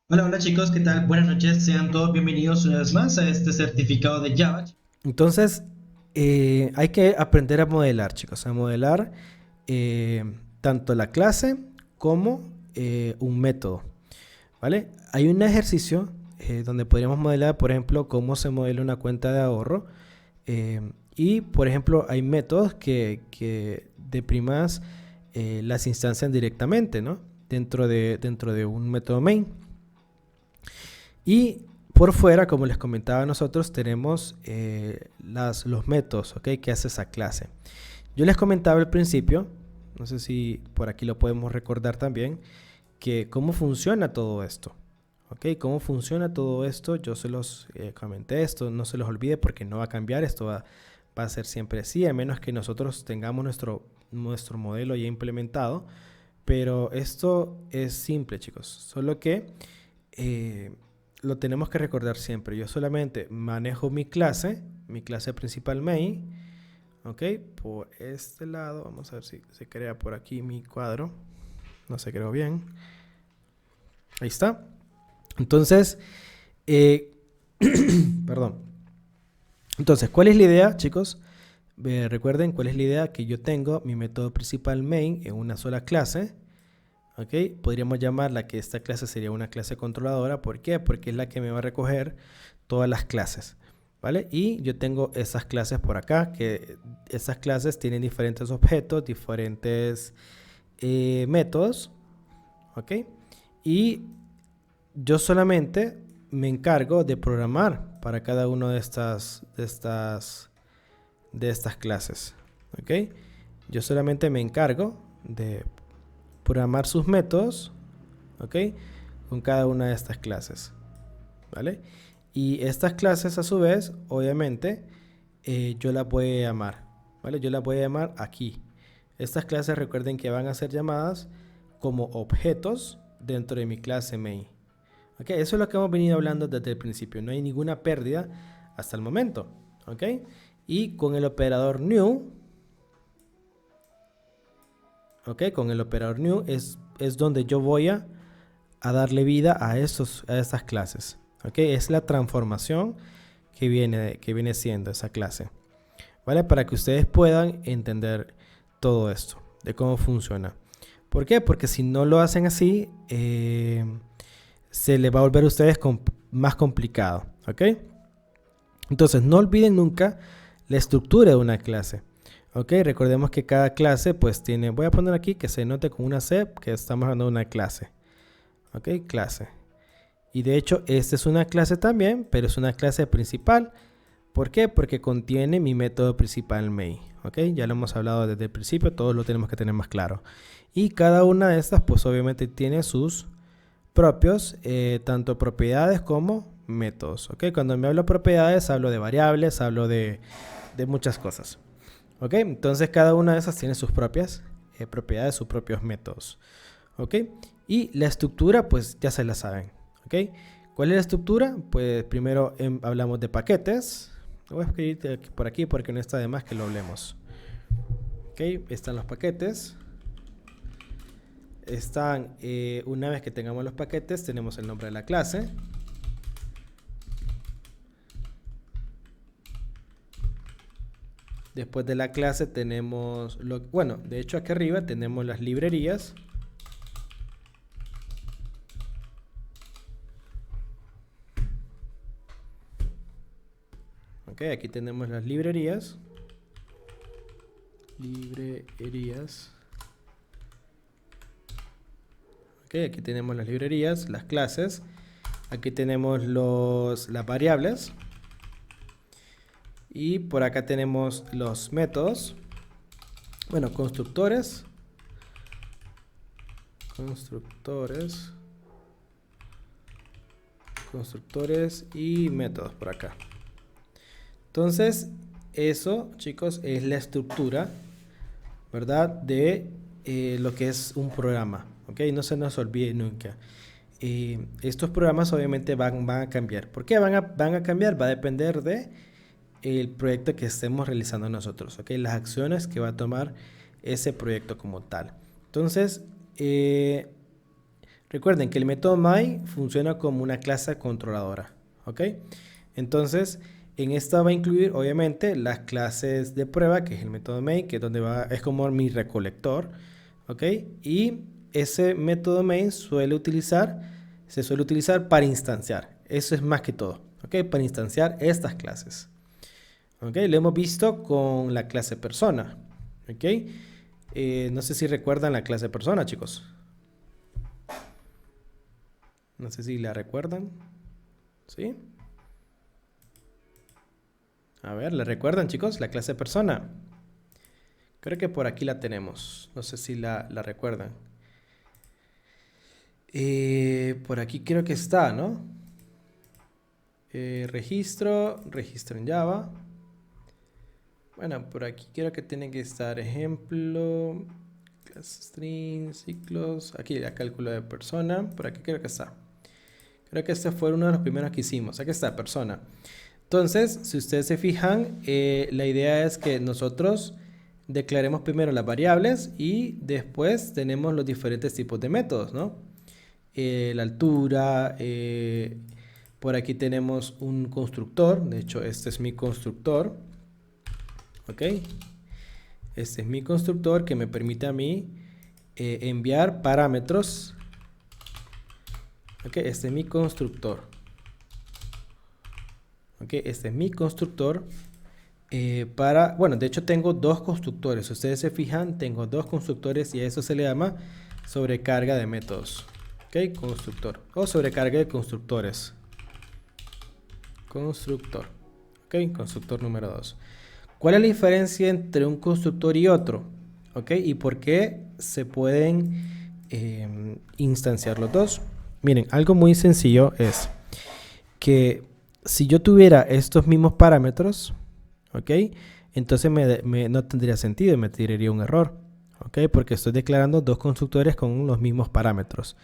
Hola, hola chicos, ¿qué tal? Buenas noches, sean todos bienvenidos una vez más a este certificado de Java. Entonces, hay que aprender a modelar, chicos, a modelar eh, tanto la clase como un método, ¿vale? Hay un ejercicio donde podríamos modelar, por ejemplo, cómo se modela una cuenta de ahorro. Y, por ejemplo, hay métodos que de primas las instancian directamente, ¿no? Dentro de un método main. Y por fuera, como les comentaba, nosotros tenemos los métodos, ¿ok? Que hace esa clase. Yo les comentaba al principio, no sé si por aquí lo podemos recordar también, que cómo funciona todo esto. ¿Ok? ¿Cómo funciona todo esto? Yo se los comenté esto, no se los olvide porque no va a cambiar, esto va a ser siempre así, a menos que nosotros tengamos nuestro modelo ya implementado. Pero esto es simple, chicos, solo que eh, lo tenemos que recordar siempre. Yo solamente manejo mi clase principal main, ok, por este lado, vamos a ver si se crea por aquí mi cuadro, no se creó bien, ahí está. Entonces, eh, perdón. Entonces, ¿cuál es la idea, chicos? Recuerden cuál es la idea, que yo tengo mi método principal main en una sola clase. ¿Ok? Podríamos llamarla que esta clase sería una clase controladora. ¿Por qué? Porque es la que me va a recoger todas las clases. ¿Vale? Y yo tengo esas clases por acá, que esas clases tienen diferentes objetos, diferentes métodos. ¿Ok? Y yo solamente me encargo de programar para cada una de estas clases. ¿Ok? Yo solamente me encargo de programar sus métodos, ¿ok? Con cada una de estas clases, ¿vale? Y estas clases a su vez, obviamente, yo las voy a llamar, ¿vale? Yo las voy a llamar aquí. Estas clases recuerden que van a ser llamadas como objetos dentro de mi clase main. ¿Ok? Eso es lo que hemos venido hablando desde el principio. No hay ninguna pérdida hasta el momento. ¿Ok? Y con el operador new, ¿ok? Con el operador new es donde yo voy a darle vida a estas clases. ¿Ok? Es la transformación que viene siendo esa clase. ¿Vale? Para que ustedes puedan entender todo esto, de cómo funciona. ¿Por qué? Porque si no lo hacen así, se les va a volver a ustedes más complicado. ¿Ok? Entonces, no olviden nunca la estructura de una clase. ¿Ok? Recordemos que cada clase pues tiene, voy a poner aquí que se note con una C que estamos hablando de una clase. ¿Ok? Clase. Y de hecho, esta es una clase también, pero es una clase principal. ¿Por qué? Porque contiene mi método principal main. ¿Ok? Ya lo hemos hablado desde el principio, todos lo tenemos que tener más claro. Y cada una de estas, pues obviamente tiene sus propios, tanto propiedades como métodos. ¿Ok? Cuando me hablo de propiedades, hablo de variables, hablo de muchas cosas. ¿Ok? Entonces cada una de esas tiene sus propias propiedades, sus propios métodos. ¿Ok? Y la estructura, pues ya se la saben. ¿Ok? ¿Cuál es la estructura? Pues primero hablamos de paquetes. Voy a escribir por aquí porque no está de más que lo hablemos. ¿Ok? Están los paquetes. Una vez que tengamos los paquetes, tenemos el nombre de la clase. Después de la clase tenemos, bueno, de hecho aquí arriba tenemos las librerías. Ok, aquí tenemos las librerías. Librerías. Ok, aquí tenemos las librerías, las clases. Aquí tenemos las variables. Y por acá tenemos los métodos. Bueno, constructores. Constructores. Constructores y métodos por acá. Entonces, eso, chicos, es la estructura, ¿verdad? De lo que es un programa. ¿Ok? No se nos olvide nunca. Estos programas obviamente van a cambiar. ¿Por qué van a cambiar? Va a depender de el proyecto que estemos realizando nosotros, ¿ok? Las acciones que va a tomar ese proyecto como tal. Entonces, Recuerden que el método my funciona como una clase controladora, ¿ok? Entonces, en esta va a incluir, obviamente, las clases de prueba, que es el método main, que es donde es como mi recolector, ¿ok? Y ese método main se suele utilizar para instanciar. Eso es más que todo, ¿ok? Para instanciar estas clases. ¿Ok? Lo hemos visto con la clase persona, ¿ok? No sé si recuerdan la clase persona, chicos. No sé si la recuerdan. ¿Sí? A ver, ¿la recuerdan, chicos? La clase persona. Creo que por aquí la tenemos. No sé si la recuerdan. Por aquí creo que está, ¿no? Registro en Java. Bueno, por aquí creo que tiene que estar ejemplo, class string, ciclos. Aquí el cálculo de persona. Por aquí creo que está. Creo que este fue uno de los primeros que hicimos. Aquí está, persona. Entonces, si ustedes se fijan, la idea es que nosotros declaremos primero las variables y después tenemos los diferentes tipos de métodos, ¿no? La altura, por aquí tenemos un constructor, de hecho este es mi constructor, ¿ok? Este es mi constructor que me permite a mí enviar parámetros, ¿ok? Este es mi constructor. ¿Ok? Este es mi constructor bueno, de hecho tengo dos constructores. Si ustedes se fijan, tengo dos constructores y a eso se le llama sobrecarga de métodos. ¿Ok? Constructor. O sobrecarga de constructores. Constructor. ¿Ok? Constructor número 2. ¿Cuál es la diferencia entre un constructor y otro? ¿Ok? ¿Y por qué se pueden instanciar los dos? Miren, algo muy sencillo es que si yo tuviera estos mismos parámetros, ¿ok? Entonces no tendría sentido, me tiraría un error, ¿ok? Porque estoy declarando dos constructores con los mismos parámetros.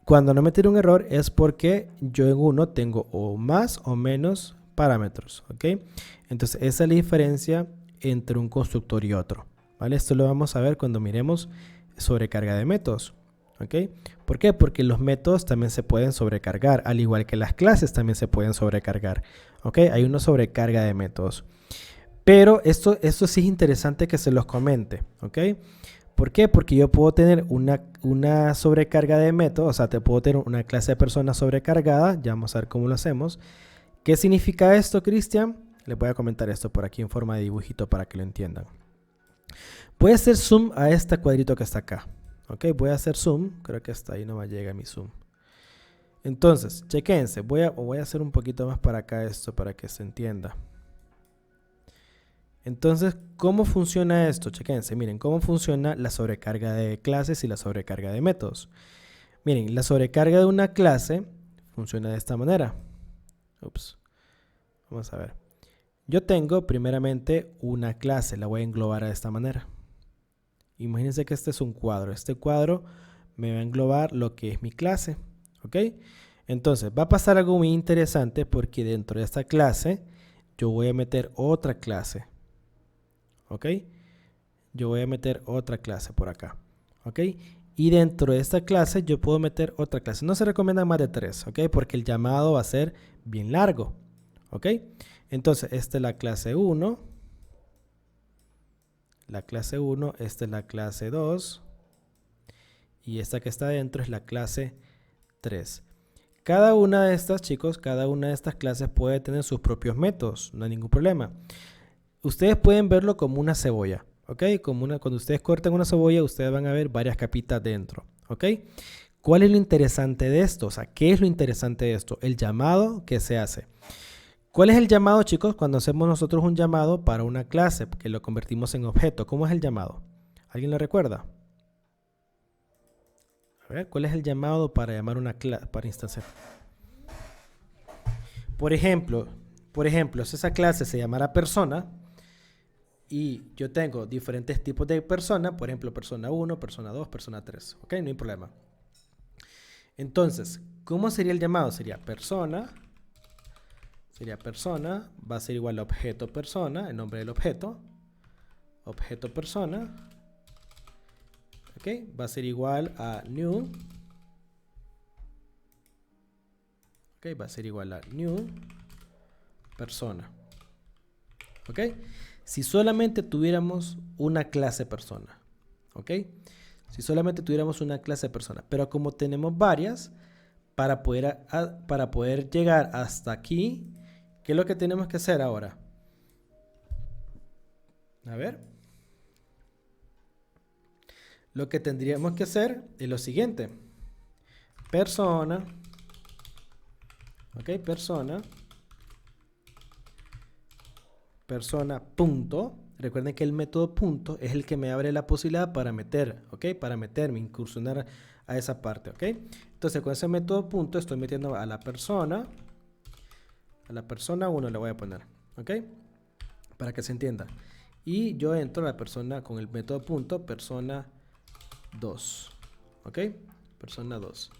Cuando no me tira un error es porque yo en uno tengo o más o menos parámetros, ¿ok? Entonces esa es la diferencia entre un constructor y otro, ¿vale? Esto lo vamos a ver cuando miremos sobrecarga de métodos. ¿Ok? ¿Por qué? Porque los métodos también se pueden sobrecargar, al igual que las clases también se pueden sobrecargar. ¿Ok? Hay una sobrecarga de métodos. Pero esto sí es interesante que se los comente. ¿Ok? ¿Por qué? Porque yo puedo tener una sobrecarga de métodos, o sea, te puedo tener una clase de persona sobrecargada. Ya vamos a ver cómo lo hacemos. ¿Qué significa esto, Cristian? Les voy a comentar esto por aquí en forma de dibujito para que lo entiendan. Voy a hacer zoom a este cuadrito que está acá. Ok, voy a hacer zoom. Creo que hasta ahí no me llega mi zoom. Entonces, chequense. Voy a hacer un poquito más para acá esto para que se entienda. Entonces, ¿cómo funciona esto? Chequense. Miren, ¿cómo funciona la sobrecarga de clases y la sobrecarga de métodos? Miren, la sobrecarga de una clase funciona de esta manera. Ups. Vamos a ver. Yo tengo primeramente una clase. La voy a englobar de esta manera. Imagínense que este es un cuadro. Este cuadro me va a englobar lo que es mi clase. ¿Ok? Entonces, va a pasar algo muy interesante porque dentro de esta clase yo voy a meter otra clase. ¿Ok? Yo voy a meter otra clase por acá. ¿Ok? Y dentro de esta clase yo puedo meter otra clase. No se recomienda más de 3. ¿Ok? Porque el llamado va a ser bien largo. ¿Ok? Entonces, esta es la clase 1. La clase 1, esta es la clase 2 y esta que está adentro es la clase 3. Cada una de estas, chicos, cada una de estas clases puede tener sus propios métodos, no hay ningún problema. Ustedes pueden verlo como una cebolla, ¿ok? Cuando ustedes cortan una cebolla, ustedes van a ver varias capitas dentro, ¿ok? ¿Cuál es lo interesante de esto? O sea, ¿qué es lo interesante de esto? El llamado que se hace. ¿Cuál es el llamado, chicos? Cuando hacemos nosotros un llamado para una clase, que lo convertimos en objeto. ¿Cómo es el llamado? ¿Alguien lo recuerda? A ver, ¿cuál es el llamado para llamar una clase, para instanciar? Por ejemplo, si esa clase se llamara persona y yo tengo diferentes tipos de persona, por ejemplo, persona 1, persona 2, persona 3. ¿Ok? No hay problema. Entonces, ¿cómo sería el llamado? Sería persona, va a ser igual a objeto persona, el nombre del objeto persona, ¿ok? Va a ser igual a new ¿ok? Va a ser igual a new persona, ¿ok? Si solamente tuviéramos una clase persona, ¿ok? Si solamente tuviéramos una clase persona, pero como tenemos varias, para poder llegar hasta aquí, ¿qué es lo que tenemos que hacer ahora? A ver. Lo que tendríamos que hacer es lo siguiente. Persona. Ok, persona. Persona punto. Recuerden que el método punto es el que me abre la posibilidad para meter, ¿ok? Para meterme, incursionar a esa parte, ¿ok? Entonces con ese método punto estoy metiendo a la persona 1 le voy a poner, ¿ok? Para que se entienda. Y yo entro a la persona con el método punto, persona 2, ¿ok? Persona 2.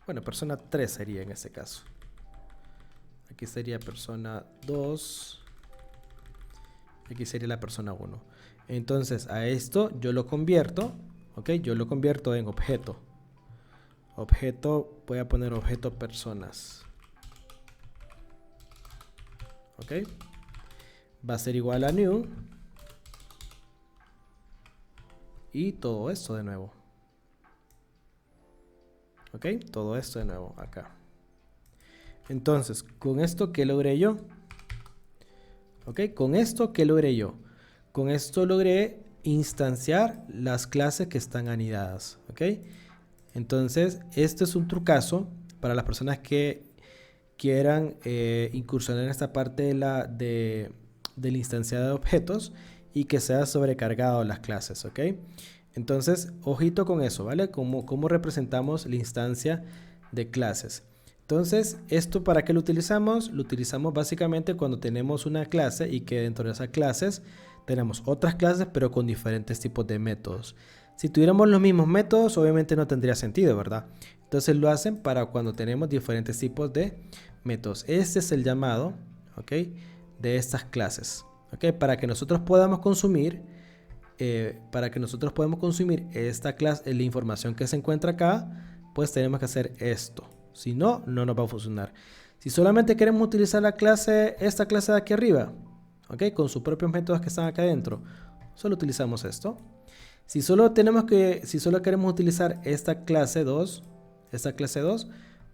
Bueno, persona 3 sería en este caso. Aquí sería persona 2. Aquí sería la persona 1. Entonces a esto yo lo convierto, ¿ok? Yo lo convierto en objeto. Objeto, voy a poner objeto personas. ¿Ok? Va a ser igual a new. Y todo esto de nuevo. ¿Ok? Todo esto de nuevo acá. Entonces, ¿con esto qué logré yo? ¿Ok? ¿Con esto qué logré yo? Con esto logré instanciar las clases que están anidadas. ¿Ok? Entonces, este es un trucazo para las personas que quieran incursionar en esta parte del instanciado de objetos y que sea sobrecargado las clases, ¿ok? Entonces, ojito con eso, ¿vale? ¿Cómo representamos la instancia de clases? Entonces, ¿esto para qué lo utilizamos? Lo utilizamos básicamente cuando tenemos una clase y que dentro de esas clases tenemos otras clases pero con diferentes tipos de métodos. Si tuviéramos los mismos métodos, obviamente no tendría sentido, ¿verdad? Entonces lo hacen para cuando tenemos diferentes tipos de métodos. Este es el llamado, ¿ok? De estas clases, ¿ok? Para que nosotros podamos consumir, esta clase, la información que se encuentra acá, pues tenemos que hacer esto. Si no, no nos va a funcionar. Si solamente queremos utilizar esta clase de aquí arriba, ¿ok? Con sus propios métodos que están acá adentro, solo utilizamos esto. Si solo queremos utilizar esta clase 2,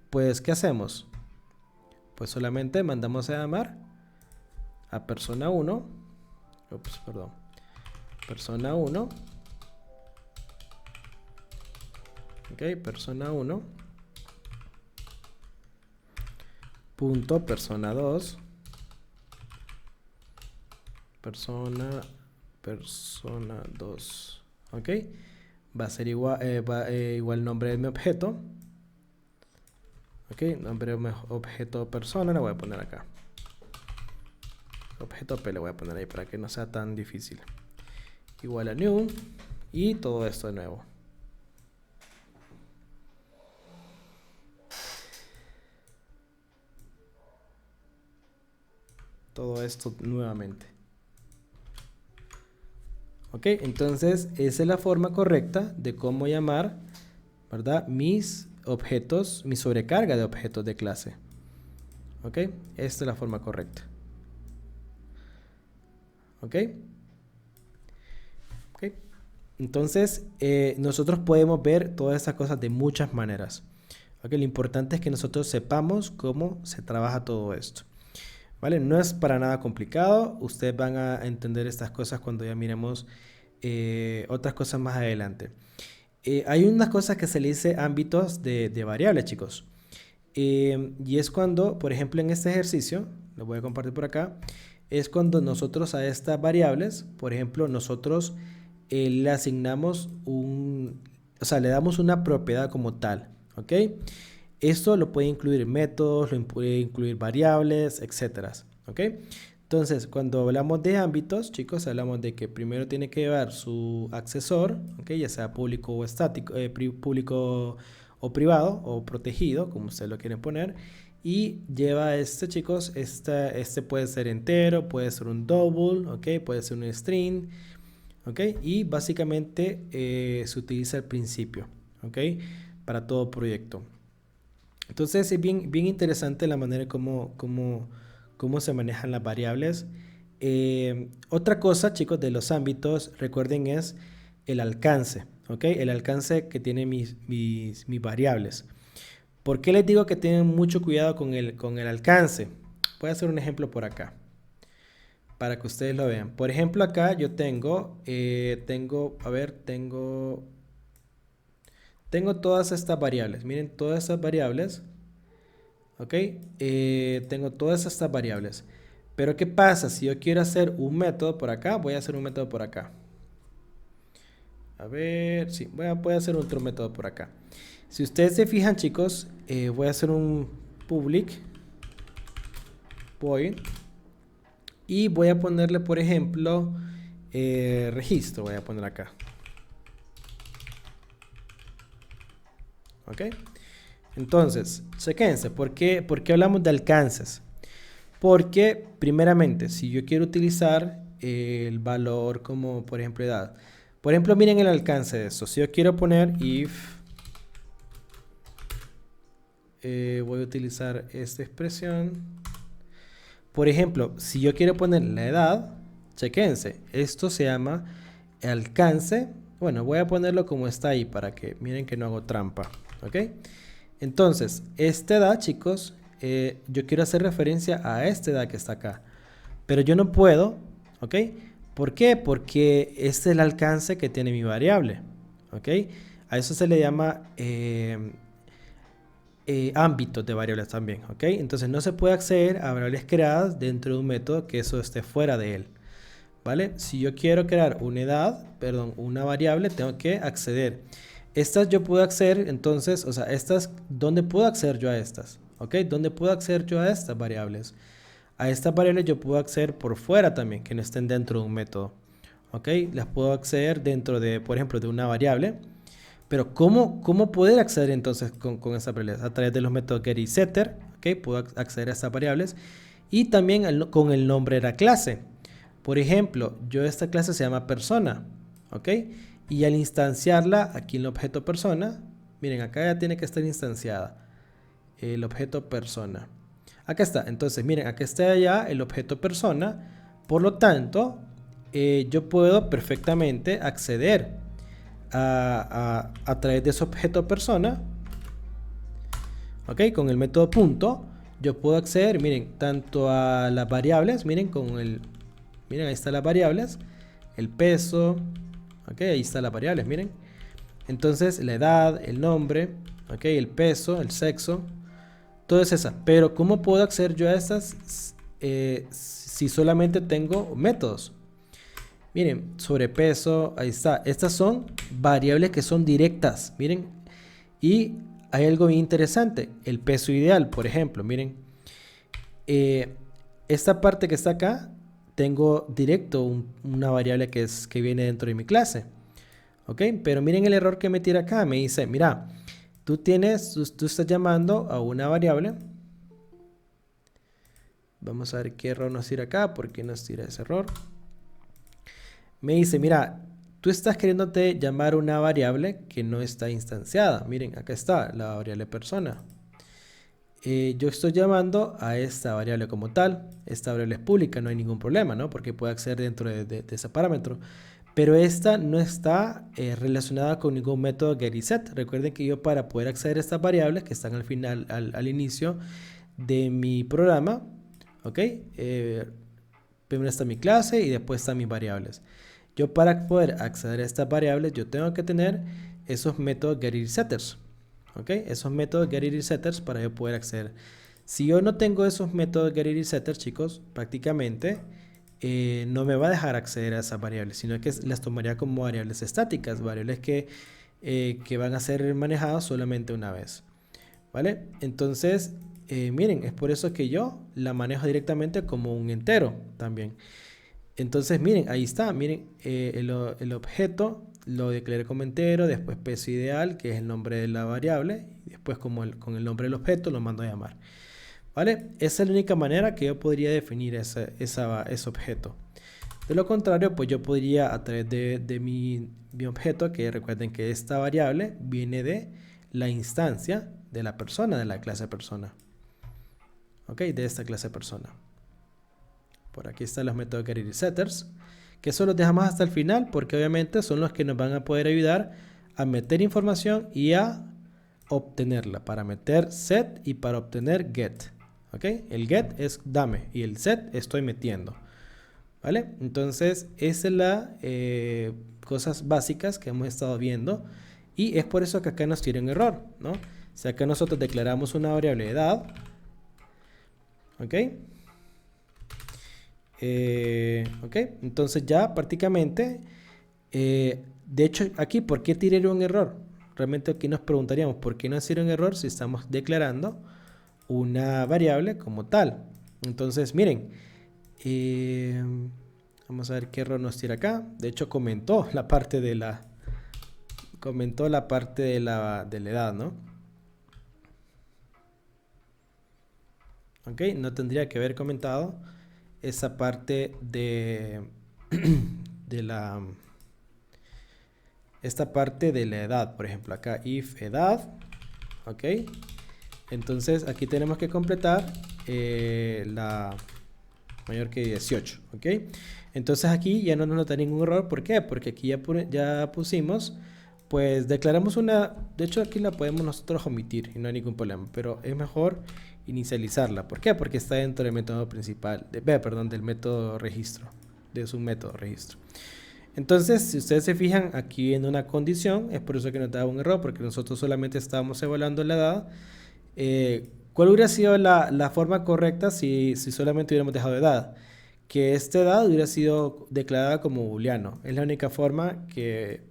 pues ¿qué hacemos? Pues solamente mandamos a llamar a persona 1. Persona 1. Ok, persona 1. Punto persona 2. Persona 2. Ok, va a ser igual el nombre de mi objeto. Ok, nombre de objeto persona, le voy a poner acá. Objeto P le voy a poner ahí para que no sea tan difícil. Igual a new. Y todo esto de nuevo. Todo esto nuevamente. Ok, entonces esa es la forma correcta de cómo llamar, ¿verdad? Mis objetos, mi sobrecarga de objetos de clase. Ok, esta es la forma correcta. Ok. Ok. Entonces, nosotros podemos ver todas estas cosas de muchas maneras. Okay, lo importante es que nosotros sepamos cómo se trabaja todo esto. ¿Vale? No es para nada complicado. Ustedes van a entender estas cosas cuando ya miremos otras cosas más adelante. Hay unas cosas que se le dice ámbitos de variables, chicos. Y es cuando, por ejemplo, en este ejercicio, lo voy a compartir por acá, es cuando nosotros a estas variables, por ejemplo, nosotros le asignamos le damos una propiedad como tal, ¿ok? Esto lo puede incluir métodos, lo puede incluir variables, etcétera, ¿ok? Entonces, cuando hablamos de ámbitos, chicos, hablamos de que primero tiene que llevar su accesor, ¿ok? Ya sea público o estático, público o privado o protegido, como ustedes lo quieren poner, y lleva chicos, este puede ser entero, puede ser un double, ¿ok? Puede ser un string, ¿ok? Y básicamente se utiliza al principio, ¿ok? Para todo proyecto. Entonces es bien interesante la manera cómo se manejan las variables. Otra cosa, chicos, de los ámbitos, recuerden, es el alcance, ¿ok? El alcance que tienen mis variables. ¿Por qué les digo que tengan mucho cuidado con el alcance? Voy a hacer un ejemplo por acá, para que ustedes lo vean. Por ejemplo, acá yo tengo todas estas variables. Miren, todas estas variables. ¿Ok? Tengo todas estas variables. Pero ¿qué pasa? Si yo quiero hacer un método por acá, voy a hacer un método por acá. A ver, sí, voy a hacer otro método por acá. Si ustedes se fijan, chicos, voy a hacer un public void y voy a ponerle, por ejemplo, registro. Voy a poner acá. ¿Ok? Entonces, chequense, ¿por qué hablamos de alcances? Porque, primeramente, si yo quiero utilizar el valor como, por ejemplo, edad. Por ejemplo, miren el alcance de esto. Si yo quiero poner if, voy a utilizar esta expresión. Por ejemplo, si yo quiero poner la edad, chequense, esto se llama alcance. Bueno, voy a ponerlo como está ahí para que miren que no hago trampa. ¿Ok? Entonces, esta edad, chicos, yo quiero hacer referencia a esta edad que está acá. Pero yo no puedo, ¿ok? ¿Por qué? Porque este es el alcance que tiene mi variable, ¿ok? A eso se le llama ámbitos de variables también, ¿ok? Entonces no se puede acceder a variables creadas dentro de un método que eso esté fuera de él, ¿vale? Si yo quiero crear una variable, tengo que acceder. Estas yo puedo acceder, entonces, o sea, ¿dónde puedo acceder yo a estas? ¿Ok? ¿Dónde puedo acceder yo a estas variables? A estas variables yo puedo acceder por fuera también, que no estén dentro de un método. ¿Ok? Las puedo acceder dentro de, por ejemplo, de una variable. Pero ¿cómo poder acceder entonces con estas variables? A través de los métodos get y setter, ¿ok? Puedo acceder a estas variables. Y también con el nombre de la clase. Por ejemplo, esta clase se llama persona, ¿ok? Y al instanciarla aquí en el objeto persona, miren, acá ya tiene que estar instanciada el objeto persona. Acá está, entonces miren, acá está ya el objeto persona. Por lo tanto, yo puedo perfectamente acceder a través de ese objeto persona, ok, con el método punto. Yo puedo acceder, miren, tanto a las variables, miren, miren, ahí están las variables, el peso, ok, ahí están las variables, miren. Entonces la edad, el nombre, ok, el peso, el sexo, todo es esa. Pero ¿cómo puedo acceder yo a estas si solamente tengo métodos? Miren, sobrepeso, ahí está. Estas son variables que son directas, miren. Y hay algo bien interesante, el peso ideal, por ejemplo, miren. Esta parte que está acá, tengo directo una variable que viene dentro de mi clase. ¿Ok? Pero miren el error que me tira acá. Me dice, mira, tú estás llamando a una variable. Vamos a ver qué error nos tira acá. ¿Por qué nos tira ese error? Me dice, mira, tú estás queriéndote llamar una variable que no está instanciada. Miren, acá está la variable persona. Yo estoy llamando a esta variable como tal. Esta variable es pública, no hay ningún problema, ¿no? Porque puede acceder dentro de ese parámetro. Pero esta no está relacionada con ningún método get y set. Recuerden que yo, para poder acceder a estas variables que están al final, al inicio de mi programa, ¿ok? Primero está mi clase y después están mis variables. Yo, para poder acceder a estas variables, yo tengo que tener esos métodos get y setters. ¿Ok? Esos métodos get y setters para yo poder acceder. Si yo no tengo esos métodos get y setters, chicos, prácticamente no me va a dejar acceder a esas variables, sino que las tomaría como variables estáticas, variables que van a ser manejadas solamente una vez. ¿Vale? Entonces, miren, es por eso que yo la manejo directamente como un entero también. Entonces, miren, ahí está, miren, el objeto lo declaré como entero, después peso ideal, que es el nombre de la variable, y después con el nombre del objeto lo mando a llamar. ¿Vale? Esa es la única manera que yo podría definir ese objeto. De lo contrario, pues yo podría, a través de mi objeto, que recuerden que esta variable viene de la instancia de la persona, de la clase persona. Ok, de esta clase persona. Por aquí están los métodos getIdSetters, que eso los dejamos hasta el final porque obviamente son los que nos van a poder ayudar a meter información y a obtenerla, para meter set y para obtener get. ¿Ok? El get es dame y el set estoy metiendo. ¿Vale? Entonces, esa es la cosas básicas que hemos estado viendo y es por eso que acá nos tira un error, ¿no? Si acá nosotros declaramos una variable de edad, ¿ok? Ok, entonces ya prácticamente, de hecho aquí, ¿por qué tiré un error? Realmente aquí nos preguntaríamos, ¿por qué no hacer un error si estamos declarando una variable como tal? Entonces, miren, vamos a ver qué error nos tira acá. De hecho, comentó la parte de la edad, ¿no? Ok, no tendría que haber comentado esa parte esta parte de la edad. Por ejemplo, acá if edad, ok. Entonces aquí tenemos que completar la mayor que 18, ok. Entonces aquí ya no nos nota ningún error. ¿Por qué? Porque aquí ya pusimos, pues declaramos una, de hecho aquí la podemos nosotros omitir y no hay ningún problema, pero es mejor inicializarla. ¿Por qué? Porque está dentro del método principal, del método registro, de su método registro. Entonces, si ustedes se fijan aquí en una condición, es por eso que nos da un error, porque nosotros solamente estábamos evaluando la edad. ¿Cuál hubiera sido la forma correcta si solamente hubiéramos dejado edad? Que esta edad hubiera sido declarada como booleano. Es la única forma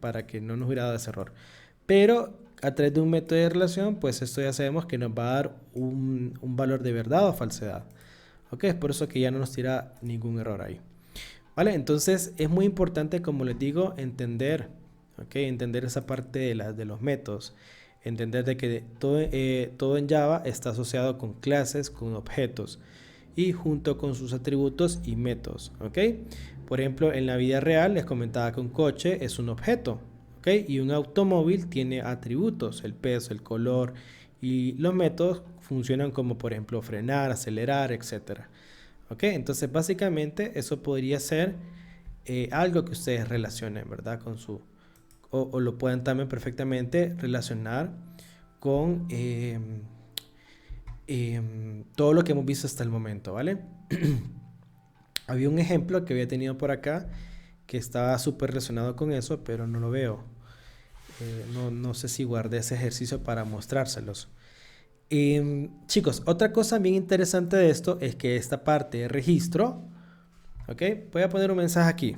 para que no nos hubiera dado ese error. Pero a través de un método de relación, pues esto ya sabemos que nos va a dar un valor de verdad o falsedad. Ok, es por eso que ya no nos tira ningún error ahí. Vale, entonces es muy importante, como les digo, entender esa parte de los métodos. Entender de que todo en Java está asociado con clases, con objetos y junto con sus atributos y métodos. ¿Ok? Por ejemplo, en la vida real les comentaba que un coche es un objeto. ¿Ok? Y un automóvil tiene atributos, el peso, el color, y los métodos funcionan como, por ejemplo, frenar, acelerar, etcétera. ¿Ok? Entonces, básicamente, eso podría ser algo que ustedes relacionen, ¿verdad? Con o lo pueden también perfectamente relacionar con todo lo que hemos visto hasta el momento, ¿vale? Había un ejemplo que había tenido por acá que estaba súper relacionado con eso, pero no lo veo. No sé si guardé ese ejercicio para mostrárselos. Chicos, otra cosa bien interesante de esto es que esta parte de registro, ¿ok? Voy a poner un mensaje aquí.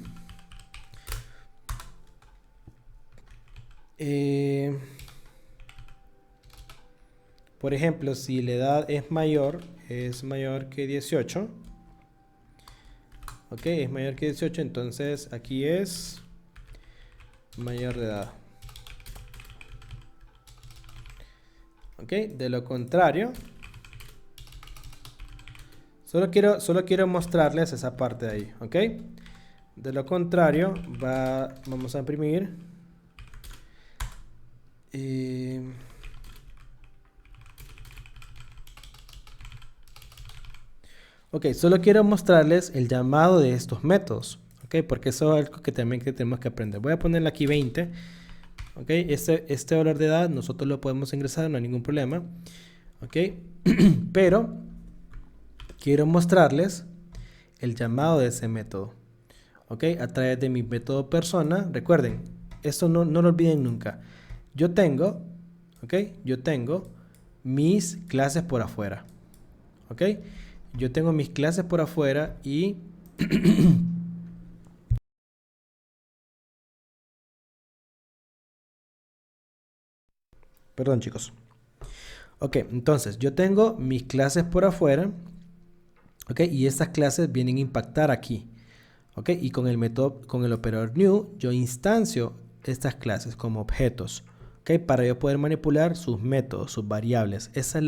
Por ejemplo, si la edad es mayor que 18, ok, es mayor que 18, entonces aquí es mayor de edad. Ok, de lo contrario, solo quiero mostrarles esa parte de ahí, ok. De lo contrario, vamos a imprimir. Ok, solo quiero mostrarles el llamado de estos métodos, ok, porque eso es algo que también tenemos que aprender. Voy a ponerle aquí 20. Ok, este valor de edad nosotros lo podemos ingresar, no hay ningún problema. Ok, pero quiero mostrarles el llamado de ese método. Ok, a través de mi método persona. Recuerden, esto no lo olviden nunca. Yo tengo mis clases por afuera. Ok, yo tengo mis clases por afuera y perdón, chicos. Ok, entonces yo tengo mis clases por afuera, ok, y estas clases vienen a impactar aquí, ok, y con el método, con el operador new, yo instancio estas clases como objetos, ok, para yo poder manipular sus métodos, sus variables. Eso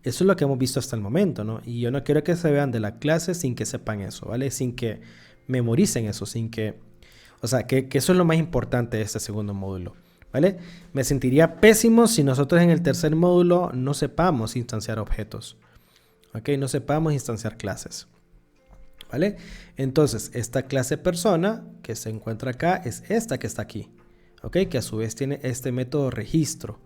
es lo que hemos visto hasta el momento, ¿no? Y yo no quiero que se vean de la clase sin que sepan eso, ¿vale? Sin que memoricen eso, o sea, que eso es lo más importante de este segundo módulo. ¿vale? Me sentiría pésimo si nosotros en el tercer módulo no sepamos instanciar objetos, ¿ok? No sepamos instanciar clases, ¿vale? Entonces, esta clase persona que se encuentra acá es esta que está aquí, ¿ok? Que a su vez tiene este método registro.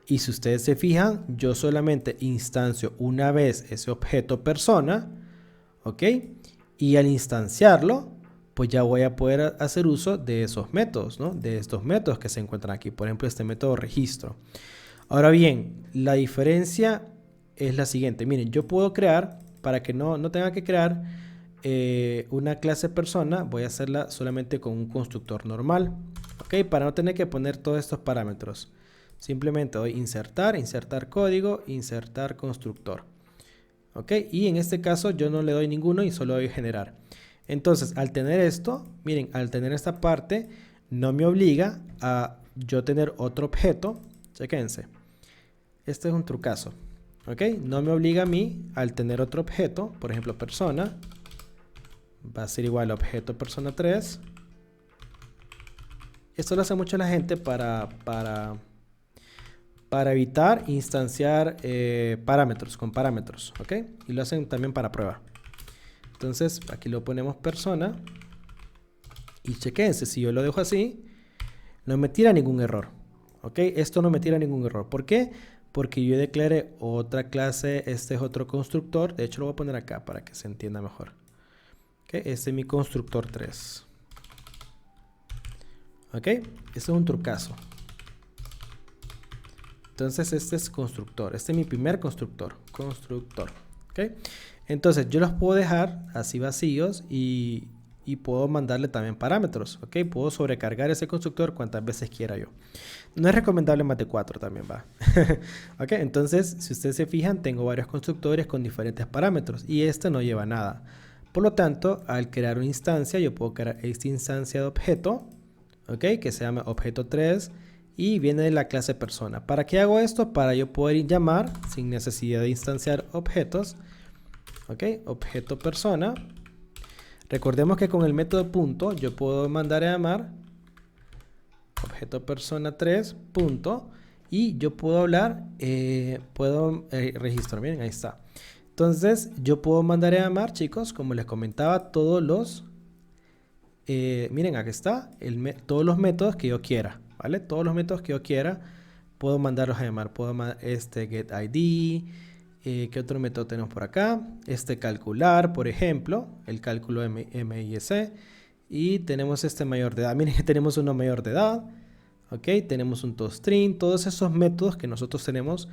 Y si ustedes se fijan, yo solamente instancio una vez ese objeto persona, ¿ok? Y al instanciarlo, pues ya voy a poder hacer uso de esos métodos, ¿no? De estos métodos que se encuentran aquí. Por ejemplo, este método registro. Ahora bien, la diferencia es la siguiente. Miren, yo puedo crear, para que no tenga que crear una clase persona, voy a hacerla solamente con un constructor normal, ¿ok? Para no tener que poner todos estos parámetros. Simplemente doy insertar, insertar código, insertar constructor. ¿Ok? Y en este caso yo no le doy ninguno y solo doy generar. Entonces, al tener esto, miren, al tener esta parte, no me obliga a yo tener otro objeto. Chequense. Este es un trucazo. ¿Ok? No me obliga a mí al tener otro objeto, por ejemplo, persona. Va a ser igual a objeto persona 3. Esto lo hace mucho la gente para evitar instanciar parámetros con parámetros, ¿ok? Y lo hacen también para prueba. Entonces, aquí lo ponemos persona. Y chequense, si yo lo dejo así, no me tira ningún error, ¿ok? Esto no me tira ningún error. ¿Por qué? Porque yo declaré otra clase, este es otro constructor. De hecho, lo voy a poner acá para que se entienda mejor. ¿Ok? Este es mi constructor 3. ¿Ok? Este es un trucazo. Entonces este es constructor. Este es mi primer constructor. ¿Ok? Entonces yo los puedo dejar así vacíos y puedo mandarle también parámetros. ¿Ok? Puedo sobrecargar ese constructor cuantas veces quiera yo. No es recomendable más de 4 también va. ¿Ok? Entonces si ustedes se fijan tengo varios constructores con diferentes parámetros y este no lleva nada. Por lo tanto al crear una instancia yo puedo crear esta instancia de objeto. ¿Ok? Que se llama objeto 3. Y viene de la clase persona. ¿Para qué hago esto? Para yo poder llamar sin necesidad de instanciar objetos. ¿Ok? Objeto persona. Recordemos que con el método punto yo puedo mandar a llamar objeto persona 3 punto. Y yo puedo hablar, registro. Miren, ahí está. Entonces yo puedo mandar a llamar, chicos, como les comentaba, todos los... miren, aquí está. Todos los métodos que yo quiera. ¿Vale? Todos los métodos que yo quiera puedo mandarlos a llamar. Puedo mandar este getID. ¿Qué otro método tenemos por acá? Este calcular, por ejemplo. El cálculo MIS. Y tenemos este mayor de edad. Miren que tenemos uno mayor de edad. ¿Ok? Tenemos un toString. Todos esos métodos que nosotros tenemos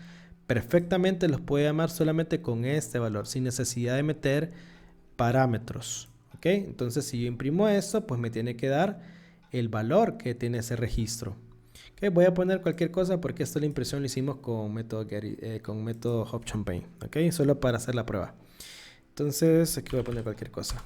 perfectamente los puedo llamar solamente con este valor. Sin necesidad de meter parámetros. ¿Ok? Entonces si yo imprimo esto, pues me tiene que dar el valor que tiene ese registro. Okay, voy a poner cualquier cosa porque esta la impresión lo hicimos con método HopChampaign. Okay, solo para hacer la prueba. Entonces aquí voy a poner cualquier cosa.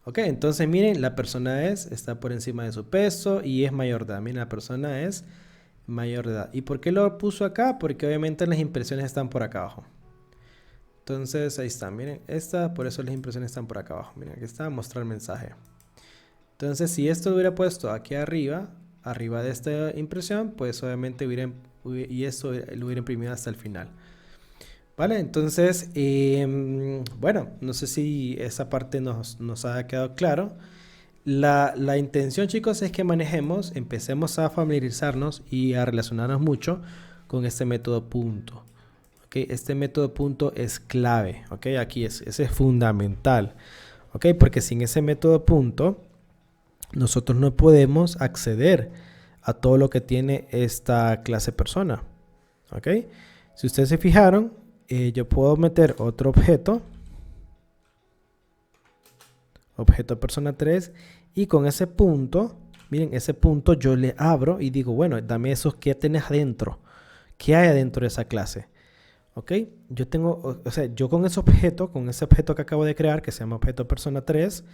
Ok, entonces miren, la persona está por encima de su peso y es mayor de edad. Miren, la persona es mayor de edad. ¿Y por qué lo puso acá? Porque obviamente las impresiones están por acá abajo. Entonces ahí está, miren, por eso las impresiones están por acá abajo. Miren, aquí está, mostrar mensaje. Entonces si esto lo hubiera puesto aquí arriba de esta impresión, pues obviamente y esto lo hubiera imprimido hasta el final. Vale, entonces, bueno, no sé si esa parte nos ha quedado claro. La intención, chicos, es que empecemos a familiarizarnos y a relacionarnos mucho con este método punto. ¿Okay? Este método punto es clave. ¿Okay? Ese es fundamental. ¿Okay? Porque sin ese método punto, nosotros no podemos acceder a todo lo que tiene esta clase persona. ¿Okay? Si ustedes se fijaron, yo puedo meter otro objeto. Objeto persona 3 y con ese punto, miren, ese punto yo le abro y digo, bueno, dame esos que tenés adentro, ¿qué hay adentro de esa clase? ¿Ok? Yo tengo, o sea, yo con ese objeto que acabo de crear, que se llama objeto persona 3,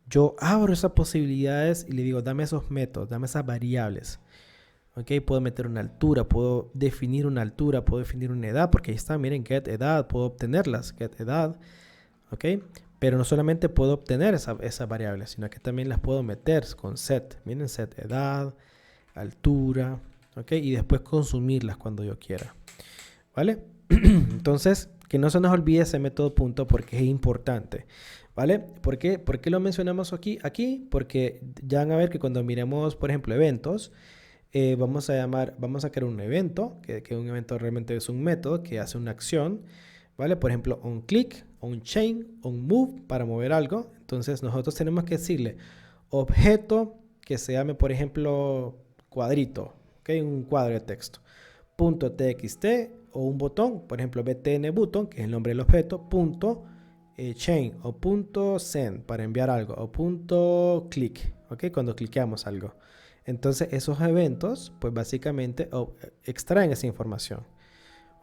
yo abro esas posibilidades y le digo, dame esos métodos, dame esas variables. ¿ok? Puedo meter una altura, puedo definir una altura, puedo definir una edad, porque ahí está, miren, get edad, puedo obtenerlas, get edad, ¿ok? Pero no solamente puedo obtener esas variables, sino que también las puedo meter con set. Miren, set edad, altura, ¿ok? Y después consumirlas cuando yo quiera, ¿vale? Entonces, que no se nos olvide ese método punto porque es importante, ¿vale? ¿Por qué lo mencionamos aquí? Porque ya van a ver que cuando miremos, por ejemplo, eventos, vamos a crear un evento, que un evento realmente es un método que hace una acción, ¿vale? Por ejemplo, on click, on chain, on move para mover algo. Entonces nosotros tenemos que decirle objeto que se llame, por ejemplo, cuadrito, ¿ok? Un cuadro de texto. Punto .txt o un botón, por ejemplo, btn button, que es el nombre del objeto, punto chain o punto send para enviar algo, o punto click, ¿ok? Cuando cliqueamos algo. Entonces esos eventos, pues básicamente extraen esa información,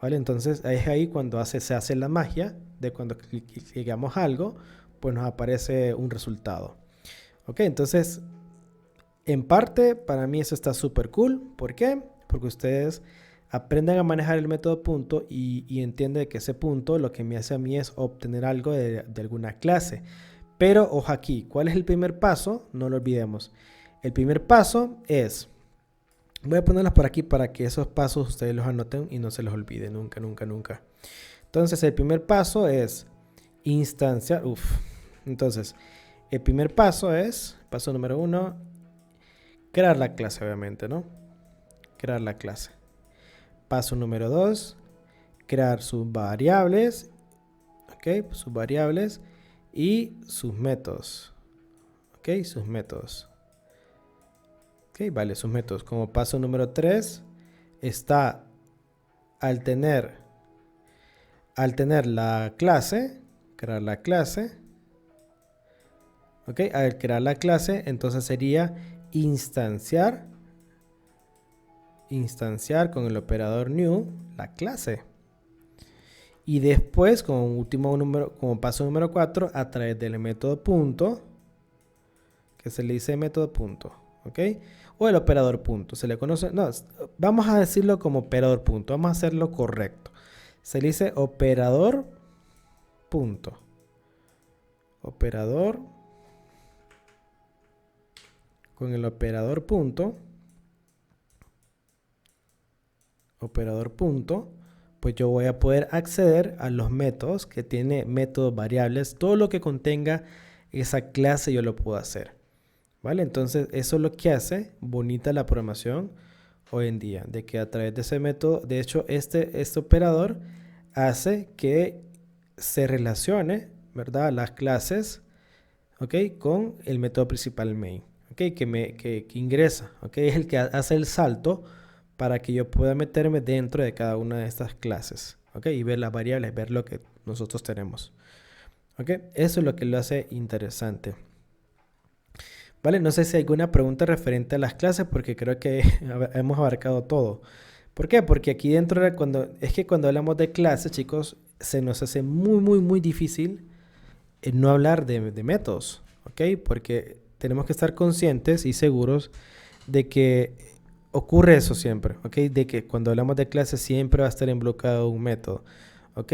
¿vale? Entonces es ahí cuando se hace la magia de cuando cliqueamos algo, pues nos aparece un resultado. ¿Ok? Entonces, en parte, para mí eso está súper cool. ¿Por qué? Porque ustedes aprenden a manejar el método punto y entienden que ese punto lo que me hace a mí es obtener algo de alguna clase. Pero, ojo aquí, ¿cuál es el primer paso? No lo olvidemos. El primer paso es, voy a ponerlos por aquí para que esos pasos ustedes los anoten y no se los olviden nunca, nunca, nunca. Entonces, el primer paso es instanciar. Entonces, el primer paso es, paso número 1, crear la clase, obviamente, ¿no? Crear la clase. Paso número 2, crear sus variables, ¿ok? Sus variables y sus métodos, ¿ok? Sus métodos. Ok, vale, sus métodos. Como paso número 3 está al tener la clase, crear la clase. Ok, al crear la clase, entonces sería instanciar con el operador new la clase. Y después, como paso número 4, a través del método punto, que se le dice método punto, ¿ok? O el operador punto, se le conoce, no, vamos a decirlo como operador punto, vamos a hacerlo correcto. Se le dice operador punto. Operador con el operador punto, pues yo voy a poder acceder a los métodos que tiene métodos, variables, todo lo que contenga esa clase yo lo puedo hacer, ¿vale? Entonces eso es lo que hace bonita la programación hoy en día, de que a través de ese método, de hecho este operador hace que se relacione, ¿verdad? Las clases, ¿ok? Con el método principal main, ¿ok? Que ingresa, ¿ok? Es el que hace el salto para que yo pueda meterme dentro de cada una de estas clases, ¿ok? Y ver las variables, ver lo que nosotros tenemos, ¿ok? Eso es lo que lo hace interesante. Vale, no sé si hay alguna pregunta referente a las clases porque creo que hemos abarcado todo. ¿Por qué? Porque aquí dentro, cuando hablamos de clases, chicos, se nos hace muy, muy, muy difícil no hablar de métodos, ¿ok? Porque tenemos que estar conscientes y seguros de que ocurre eso siempre, ¿ok? De que cuando hablamos de clases siempre va a estar involucrado un método, ¿ok?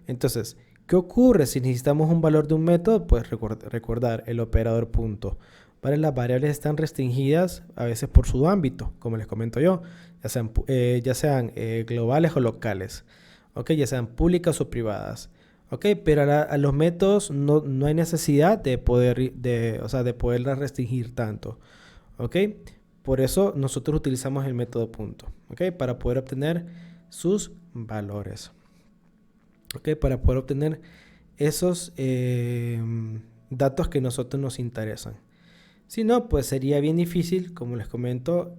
Entonces, ¿qué ocurre si necesitamos un valor de un método? Pues recordar el operador punto. ¿Vale? Las variables están restringidas a veces por su ámbito, como les comento yo, ya sean globales o locales, ¿ok? Ya sean públicas o privadas. Ok, pero a los métodos no hay necesidad de poderlas restringir tanto. Ok, por eso nosotros utilizamos el método punto. Ok, para poder obtener sus valores. Ok, para poder obtener esos datos que a nosotros nos interesan. Si no, pues sería bien difícil, como les comento,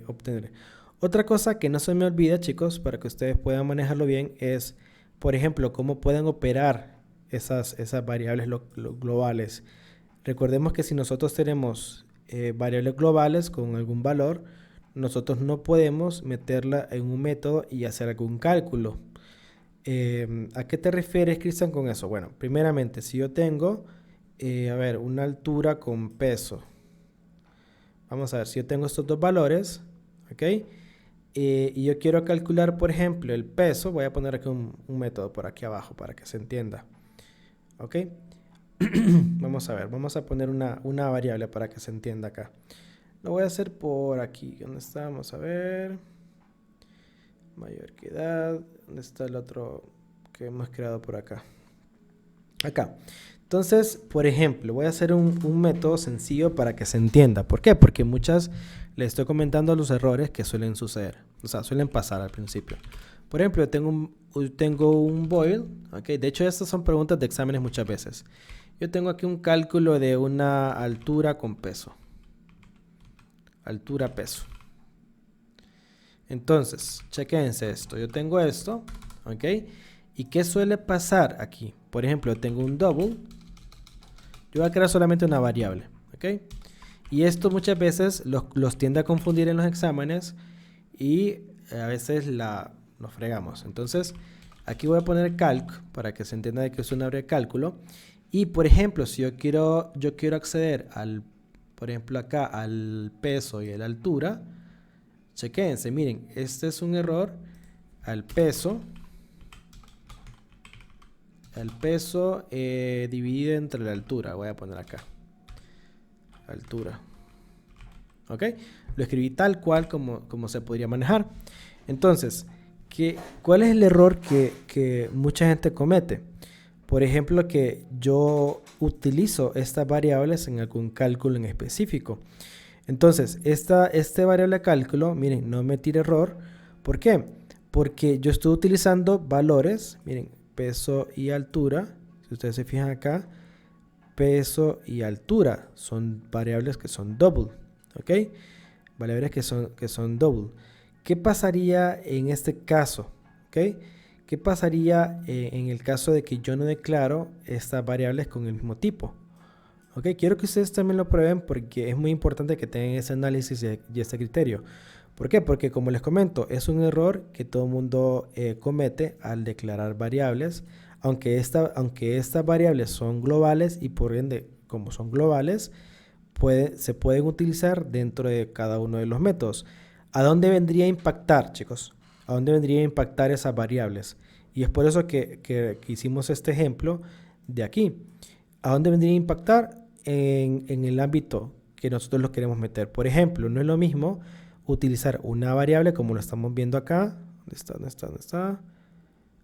obtener. Otra cosa que no se me olvida, chicos, para que ustedes puedan manejarlo bien, es, por ejemplo, cómo pueden operar esas variables globales. Recordemos que si nosotros tenemos variables globales con algún valor, nosotros no podemos meterla en un método y hacer algún cálculo. ¿A qué te refieres, Cristian, con eso? Bueno, primeramente, si yo tengo, una altura con peso. Vamos a ver, si yo tengo estos dos valores, ¿ok? y yo quiero calcular, por ejemplo, el peso. Voy a poner aquí un método por aquí abajo para que se entienda. ¿Ok? Vamos a ver, vamos a poner una variable para que se entienda acá. Lo voy a hacer por aquí. ¿Dónde está? Vamos a ver. Mayor que edad. ¿Dónde está el otro que hemos creado por acá? Acá. Entonces, por ejemplo, voy a hacer un método sencillo para que se entienda. ¿Por qué? Porque muchas les estoy comentando los errores que suelen suceder. O sea, suelen pasar al principio. Por ejemplo, yo tengo un void. ¿Okay? De hecho, estas son preguntas de exámenes muchas veces. Yo tengo aquí un cálculo de una altura con peso. Altura, peso. Entonces, chequense esto. Yo tengo esto, ¿ok? ¿Y qué suele pasar aquí? Por ejemplo, tengo un double. Yo voy a crear solamente una variable, ¿ok? Y esto muchas veces los tiende a confundir en los exámenes y a veces nos fregamos. Entonces, aquí voy a poner calc para que se entienda de que es una variable de cálculo. Y, por ejemplo, si yo quiero acceder por ejemplo, acá al peso y a la altura, chequense, miren, este es un error al peso dividido entre la altura. Voy a poner acá altura, ok, lo escribí tal cual como se podría manejar. Entonces, ¿cuál es el error que mucha gente comete? Por ejemplo, que yo utilizo estas variables en algún cálculo en específico. Entonces, este variable de cálculo, miren, no me tira error. ¿Por qué? Porque yo estoy utilizando valores, miren, peso y altura. Si ustedes se fijan acá, peso y altura son variables que son double, ¿ok? Variables que son double. ¿Qué pasaría en este caso? ¿Ok? ¿Qué pasaría en el caso de que yo no declaro estas variables con el mismo tipo? ¿Ok? Quiero que ustedes también lo prueben porque es muy importante que tengan ese análisis y este criterio. ¿Por qué? Porque como les comento, es un error que todo el mundo comete al declarar variables, aunque estas variables son globales y por ende, como son globales, se pueden utilizar dentro de cada uno de los métodos. ¿A dónde vendría a impactar, chicos? ¿A dónde vendría a impactar esas variables? Y es por eso que hicimos este ejemplo de aquí. ¿A dónde vendría a impactar? En el ámbito que nosotros lo queremos meter. Por ejemplo, no es lo mismo utilizar una variable como lo estamos viendo acá. ¿Dónde está?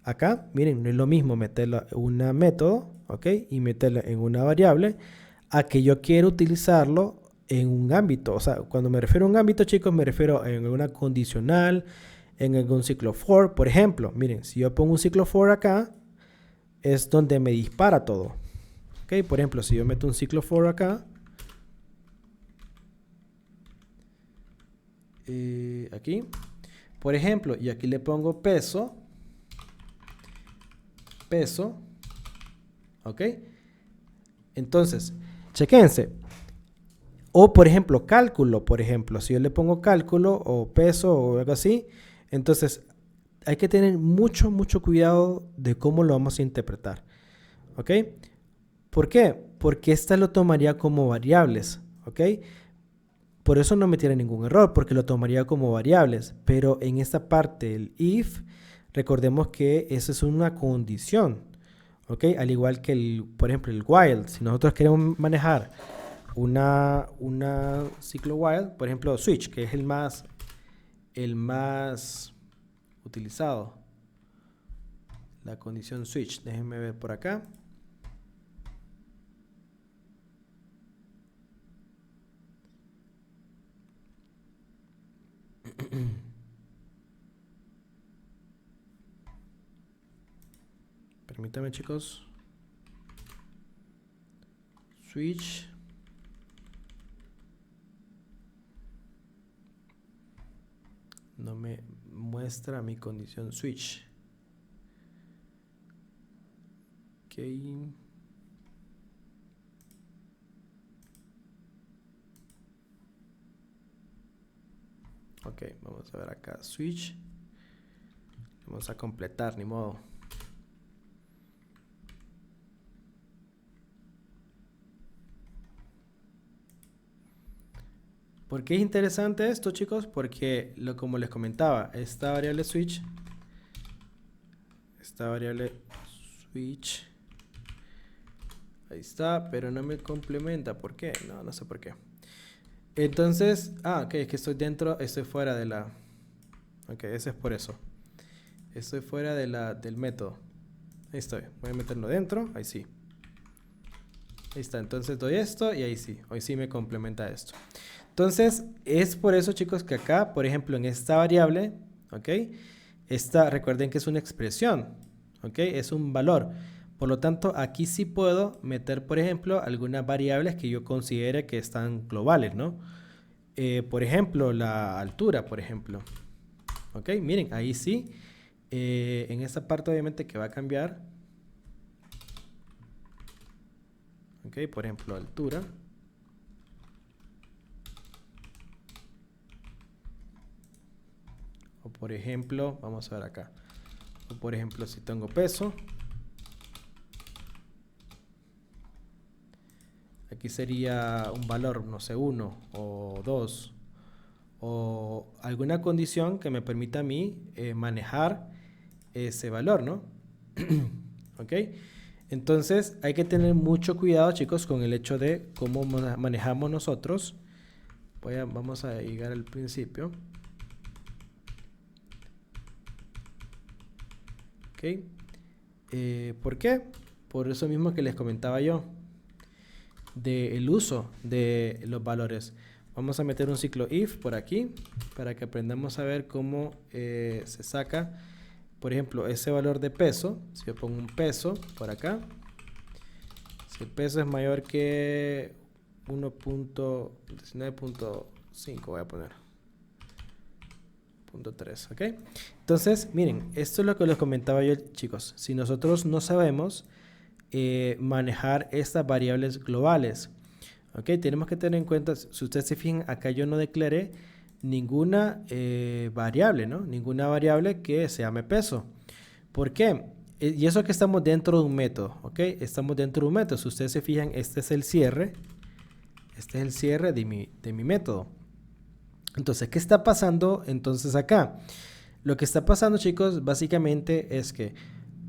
Acá, miren, no es lo mismo meterla en un método, ¿ok? Y meterla en una variable a que yo quiero utilizarlo en un ámbito. O sea, cuando me refiero a un ámbito, chicos, me refiero en una condicional, en algún ciclo for. Por ejemplo, miren, si yo pongo un ciclo for acá, es donde me dispara todo. ¿Ok? Por ejemplo, si yo meto un ciclo for acá, aquí, por ejemplo, y aquí le pongo peso, ¿ok? Entonces, chequense. O, por ejemplo, cálculo, por ejemplo, si yo le pongo cálculo o peso o algo así, entonces hay que tener mucho, mucho cuidado de cómo lo vamos a interpretar, ¿ok? ¿Por qué? Porque esta lo tomaría como variables, ¿ok? Por eso no me tiene ningún error, porque lo tomaría como variables, pero en esta parte, el if, recordemos que esa es una condición, ¿ok? Al igual que, por ejemplo, el while. Si nosotros queremos manejar una ciclo while, por ejemplo, switch, que es el más utilizado. La condición switch, déjenme ver por acá. Permítanme, chicos. Switch. No me muestra mi condición switch. Ok. Ok, vamos a ver acá. Switch. Vamos a completar, ni modo. ¿Por qué es interesante esto, chicos? Porque, como les comentaba, esta variable switch, ahí está, pero no me complementa. ¿Por qué? No sé por qué. Entonces, ok, es que estoy fuera de la... Ok, ese es por eso. Estoy fuera del método. Ahí estoy. Voy a meterlo dentro. Ahí sí. Ahí está. Entonces doy esto y ahí sí. Hoy sí me complementa esto. Entonces, es por eso, chicos, que acá, por ejemplo, en esta variable, ¿ok? Recuerden que es una expresión, ¿ok? Es un valor. Por lo tanto, aquí sí puedo meter, por ejemplo, algunas variables que yo considere que están globales, ¿no? Por ejemplo, la altura, por ejemplo. ¿Ok? Miren, ahí sí. En esta parte, obviamente, que va a cambiar. ¿Ok? Por ejemplo, altura. O por ejemplo, vamos a ver acá. O por ejemplo, si tengo peso. Aquí sería un valor, no sé, 1 o 2. O alguna condición que me permita a mí manejar ese valor, ¿no? ¿Ok? Entonces hay que tener mucho cuidado, chicos, con el hecho de cómo manejamos nosotros. Vamos a llegar al principio. ¿Ok? ¿Por qué? Por eso mismo que les comentaba yo, del uso de los valores. Vamos a meter un ciclo if por aquí para que aprendamos a ver cómo se saca, por ejemplo, ese valor de peso. Si yo pongo un peso por acá, si el peso es mayor que 1.19.5, voy a poner 0.3, ¿ok? Entonces, miren, esto es lo que les comentaba yo, chicos. Si nosotros no sabemos manejar estas variables globales, ¿ok? Tenemos que tener en cuenta, si ustedes se fijan, acá yo no declaré ninguna variable, ¿no? Ninguna variable que se llame peso. ¿Por qué? Y eso que estamos dentro de un método, ¿ok? Estamos dentro de un método. Si ustedes se fijan, este es el cierre. Este es el cierre de mi método. Entonces, ¿qué está pasando entonces acá? Lo que está pasando, chicos, básicamente es que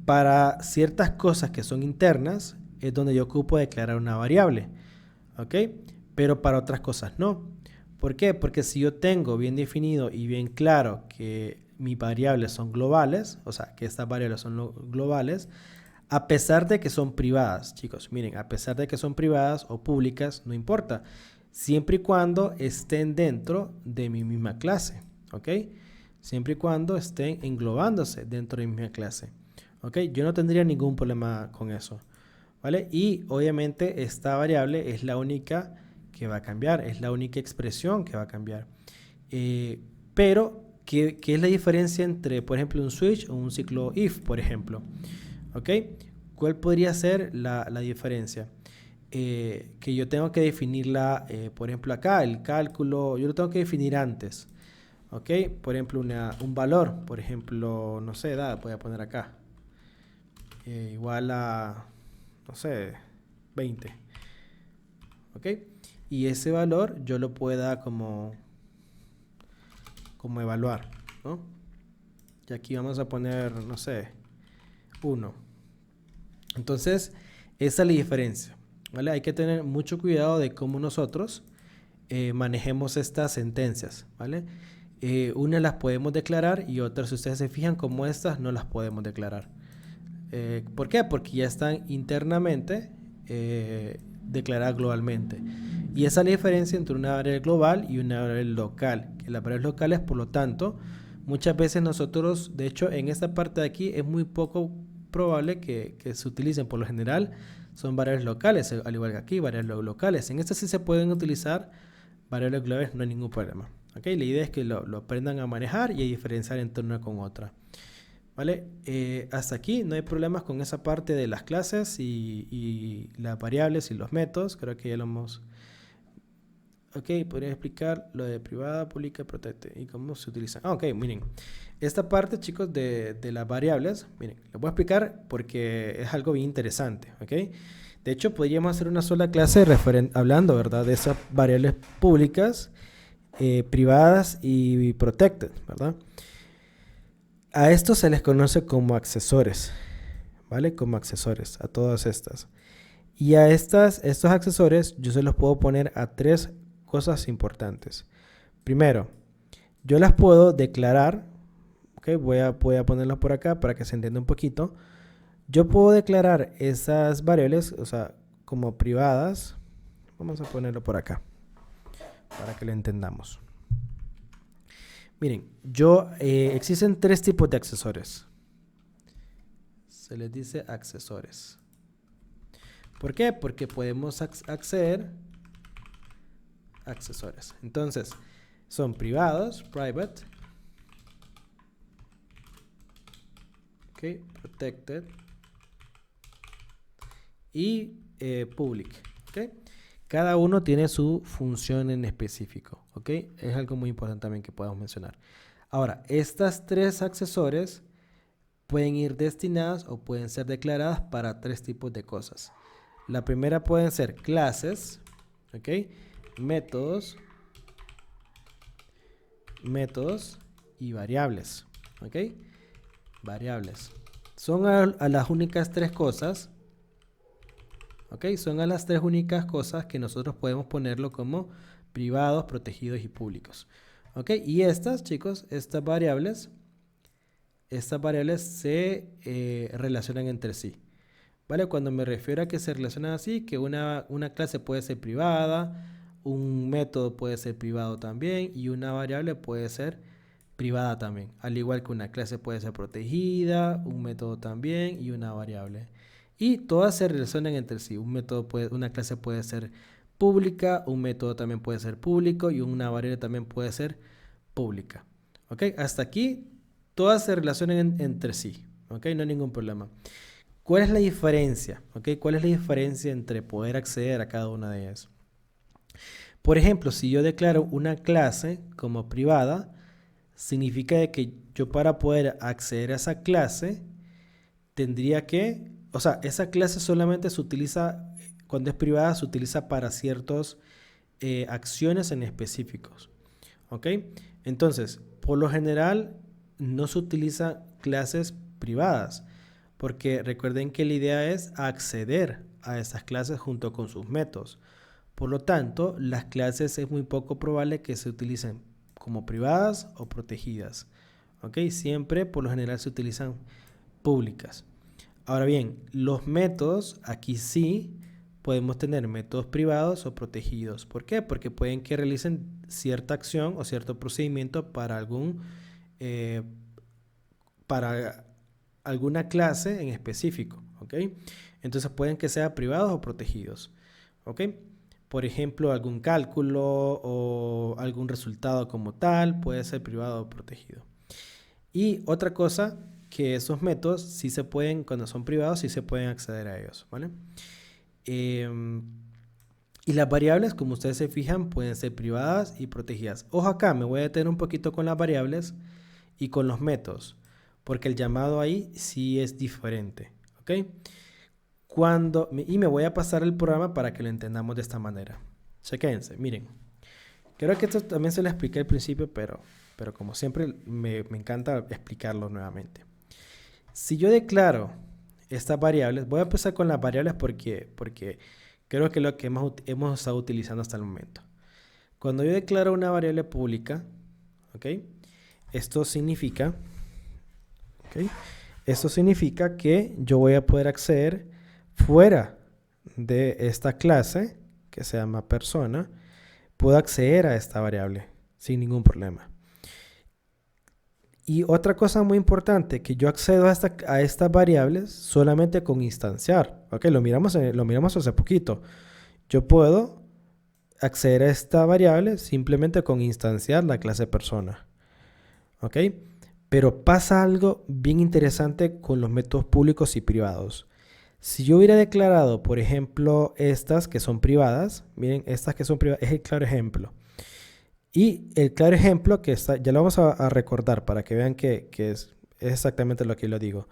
para ciertas cosas que son internas es donde yo ocupo declarar una variable, ¿ok? Pero para otras cosas no. ¿Por qué? Porque si yo tengo bien definido y bien claro que mis variables son globales, o sea, que estas variables son globales, a pesar de que son privadas, chicos, miren, a pesar de que son privadas o públicas, no importa, siempre y cuando estén dentro de mi misma clase, ¿ok? Siempre y cuando estén englobándose dentro de mi misma clase, ¿ok? Yo no tendría ningún problema con eso, ¿vale? Y obviamente esta variable es la única que va a cambiar, es la única expresión que va a cambiar. Pero, ¿qué es la diferencia entre, por ejemplo, un switch o un ciclo if, por ejemplo? ¿Ok? ¿Cuál podría ser la diferencia? Que yo tengo que definirla, por ejemplo, acá, el cálculo, yo lo tengo que definir antes. ¿Ok? Por ejemplo, un valor, por ejemplo, no sé, voy a poner acá. Igual a, no sé, 20. ¿Ok? Y ese valor yo lo pueda como evaluar, ¿no? Y aquí vamos a poner, no sé, 1. Entonces, esa es la diferencia, ¿vale? Hay que tener mucho cuidado de cómo nosotros manejemos estas sentencias, ¿vale? Unas las podemos declarar y otras, si ustedes se fijan, como estas no las podemos declarar. ¿Por qué? Porque ya están internamente declaradas globalmente. Y esa es la diferencia entre una variable global y una variable local. Que las variables locales, por lo tanto, muchas veces nosotros, de hecho, en esta parte de aquí es muy poco probable que se utilicen. Por lo general, son variables locales, al igual que aquí, variables locales. En esta sí se pueden utilizar variables globales, no hay ningún problema. ¿Okay? La idea es que lo aprendan a manejar y a diferenciar entre una con otra. ¿Vale? Hasta aquí no hay problemas con esa parte de las clases y las variables y los métodos. Creo que ya lo hemos... Ok, podría explicar lo de privada, pública, protege y cómo se utilizan. Ok, miren. Esta parte, chicos, de las variables, miren, les voy a explicar porque es algo bien interesante. Ok. De hecho, podríamos hacer una sola clase hablando, ¿verdad? De esas variables públicas privadas y protected, ¿verdad? A estos se les conoce como accesores, ¿vale? Como accesores, a todas estas. Y a estos accesores yo se los puedo poner a tres cosas importantes. Primero, yo las puedo declarar, ¿ok? Voy a ponerlas por acá para que se entienda un poquito. Yo puedo declarar esas variables, o sea, como privadas. Vamos a ponerlo por acá para que lo entendamos. Miren, existen tres tipos de accesores. Se les dice accesores. ¿Por qué? Porque podemos acceder a accesores. Entonces, son privados, private. Ok, protected. Y public. Ok. Cada uno tiene su función en específico, ¿ok? Es algo muy importante también que podemos mencionar. Ahora, estas tres accesores pueden ir destinadas o pueden ser declaradas para tres tipos de cosas. La primera pueden ser clases, ¿ok? Métodos y variables, ¿ok? Variables. Son a las únicas tres cosas. ¿Ok? Son a las tres únicas cosas que nosotros podemos ponerlo como privados, protegidos y públicos. ¿Ok? Y estas, chicos, estas variables se relacionan entre sí. ¿Vale? Cuando me refiero a que se relacionan así, que una clase puede ser privada, un método puede ser privado también y una variable puede ser privada también. Al igual que una clase puede ser protegida, un método también y una variable. Y todas se relacionan entre sí. Una clase puede ser pública, un método también puede ser público y una variable también puede ser pública. ¿Ok? Hasta aquí todas se relacionan entre sí. ¿Ok? No hay ningún problema. ¿Cuál es la diferencia? ¿Ok? ¿Cuál es la diferencia entre poder acceder a cada una de ellas? Por ejemplo, si yo declaro una clase como privada, significa que yo para poder acceder a esa clase tendría que... O sea, esa clase solamente se utiliza, cuando es privada, se utiliza para ciertas acciones en específicos. ¿Ok? Entonces, por lo general, no se utilizan clases privadas, porque recuerden que la idea es acceder a esas clases junto con sus métodos. Por lo tanto, las clases es muy poco probable que se utilicen como privadas o protegidas. ¿Ok? Siempre, por lo general, se utilizan públicas. Ahora bien, los métodos, aquí sí podemos tener métodos privados o protegidos. ¿Por qué? Porque pueden que realicen cierta acción o cierto procedimiento para alguna clase en específico. ¿Ok? Entonces pueden que sean privados o protegidos. ¿Ok? Por ejemplo, algún cálculo o algún resultado como tal puede ser privado o protegido. Y otra cosa, que esos métodos sí se pueden, cuando son privados, sí se pueden acceder a ellos, ¿vale? Y las variables, como ustedes se fijan, pueden ser privadas y protegidas. Ojo acá, me voy a detener un poquito con las variables y con los métodos, porque el llamado ahí sí es diferente, ¿ok? Y me voy a pasar el programa para que lo entendamos de esta manera. Chequense, miren. Creo que esto también se lo expliqué al principio, pero como siempre me encanta explicarlo nuevamente. Si yo declaro estas variables, voy a empezar con las variables porque creo que es lo que hemos estado utilizando hasta el momento. Cuando yo declaro una variable pública, ¿ok? Esto significa que yo voy a poder acceder fuera de esta clase, que se llama persona, puedo acceder a esta variable sin ningún problema. Y otra cosa muy importante, que yo accedo a estas variables solamente con instanciar. ¿Ok? Lo miramos hace poquito. Yo puedo acceder a esta variable simplemente con instanciar la clase persona. ¿Ok? Pero pasa algo bien interesante con los métodos públicos y privados. Si yo hubiera declarado, por ejemplo, estas que son privadas, miren, estas que son privadas, es el claro ejemplo. Y el claro ejemplo que está, ya lo vamos a recordar para que vean que es exactamente lo que yo digo.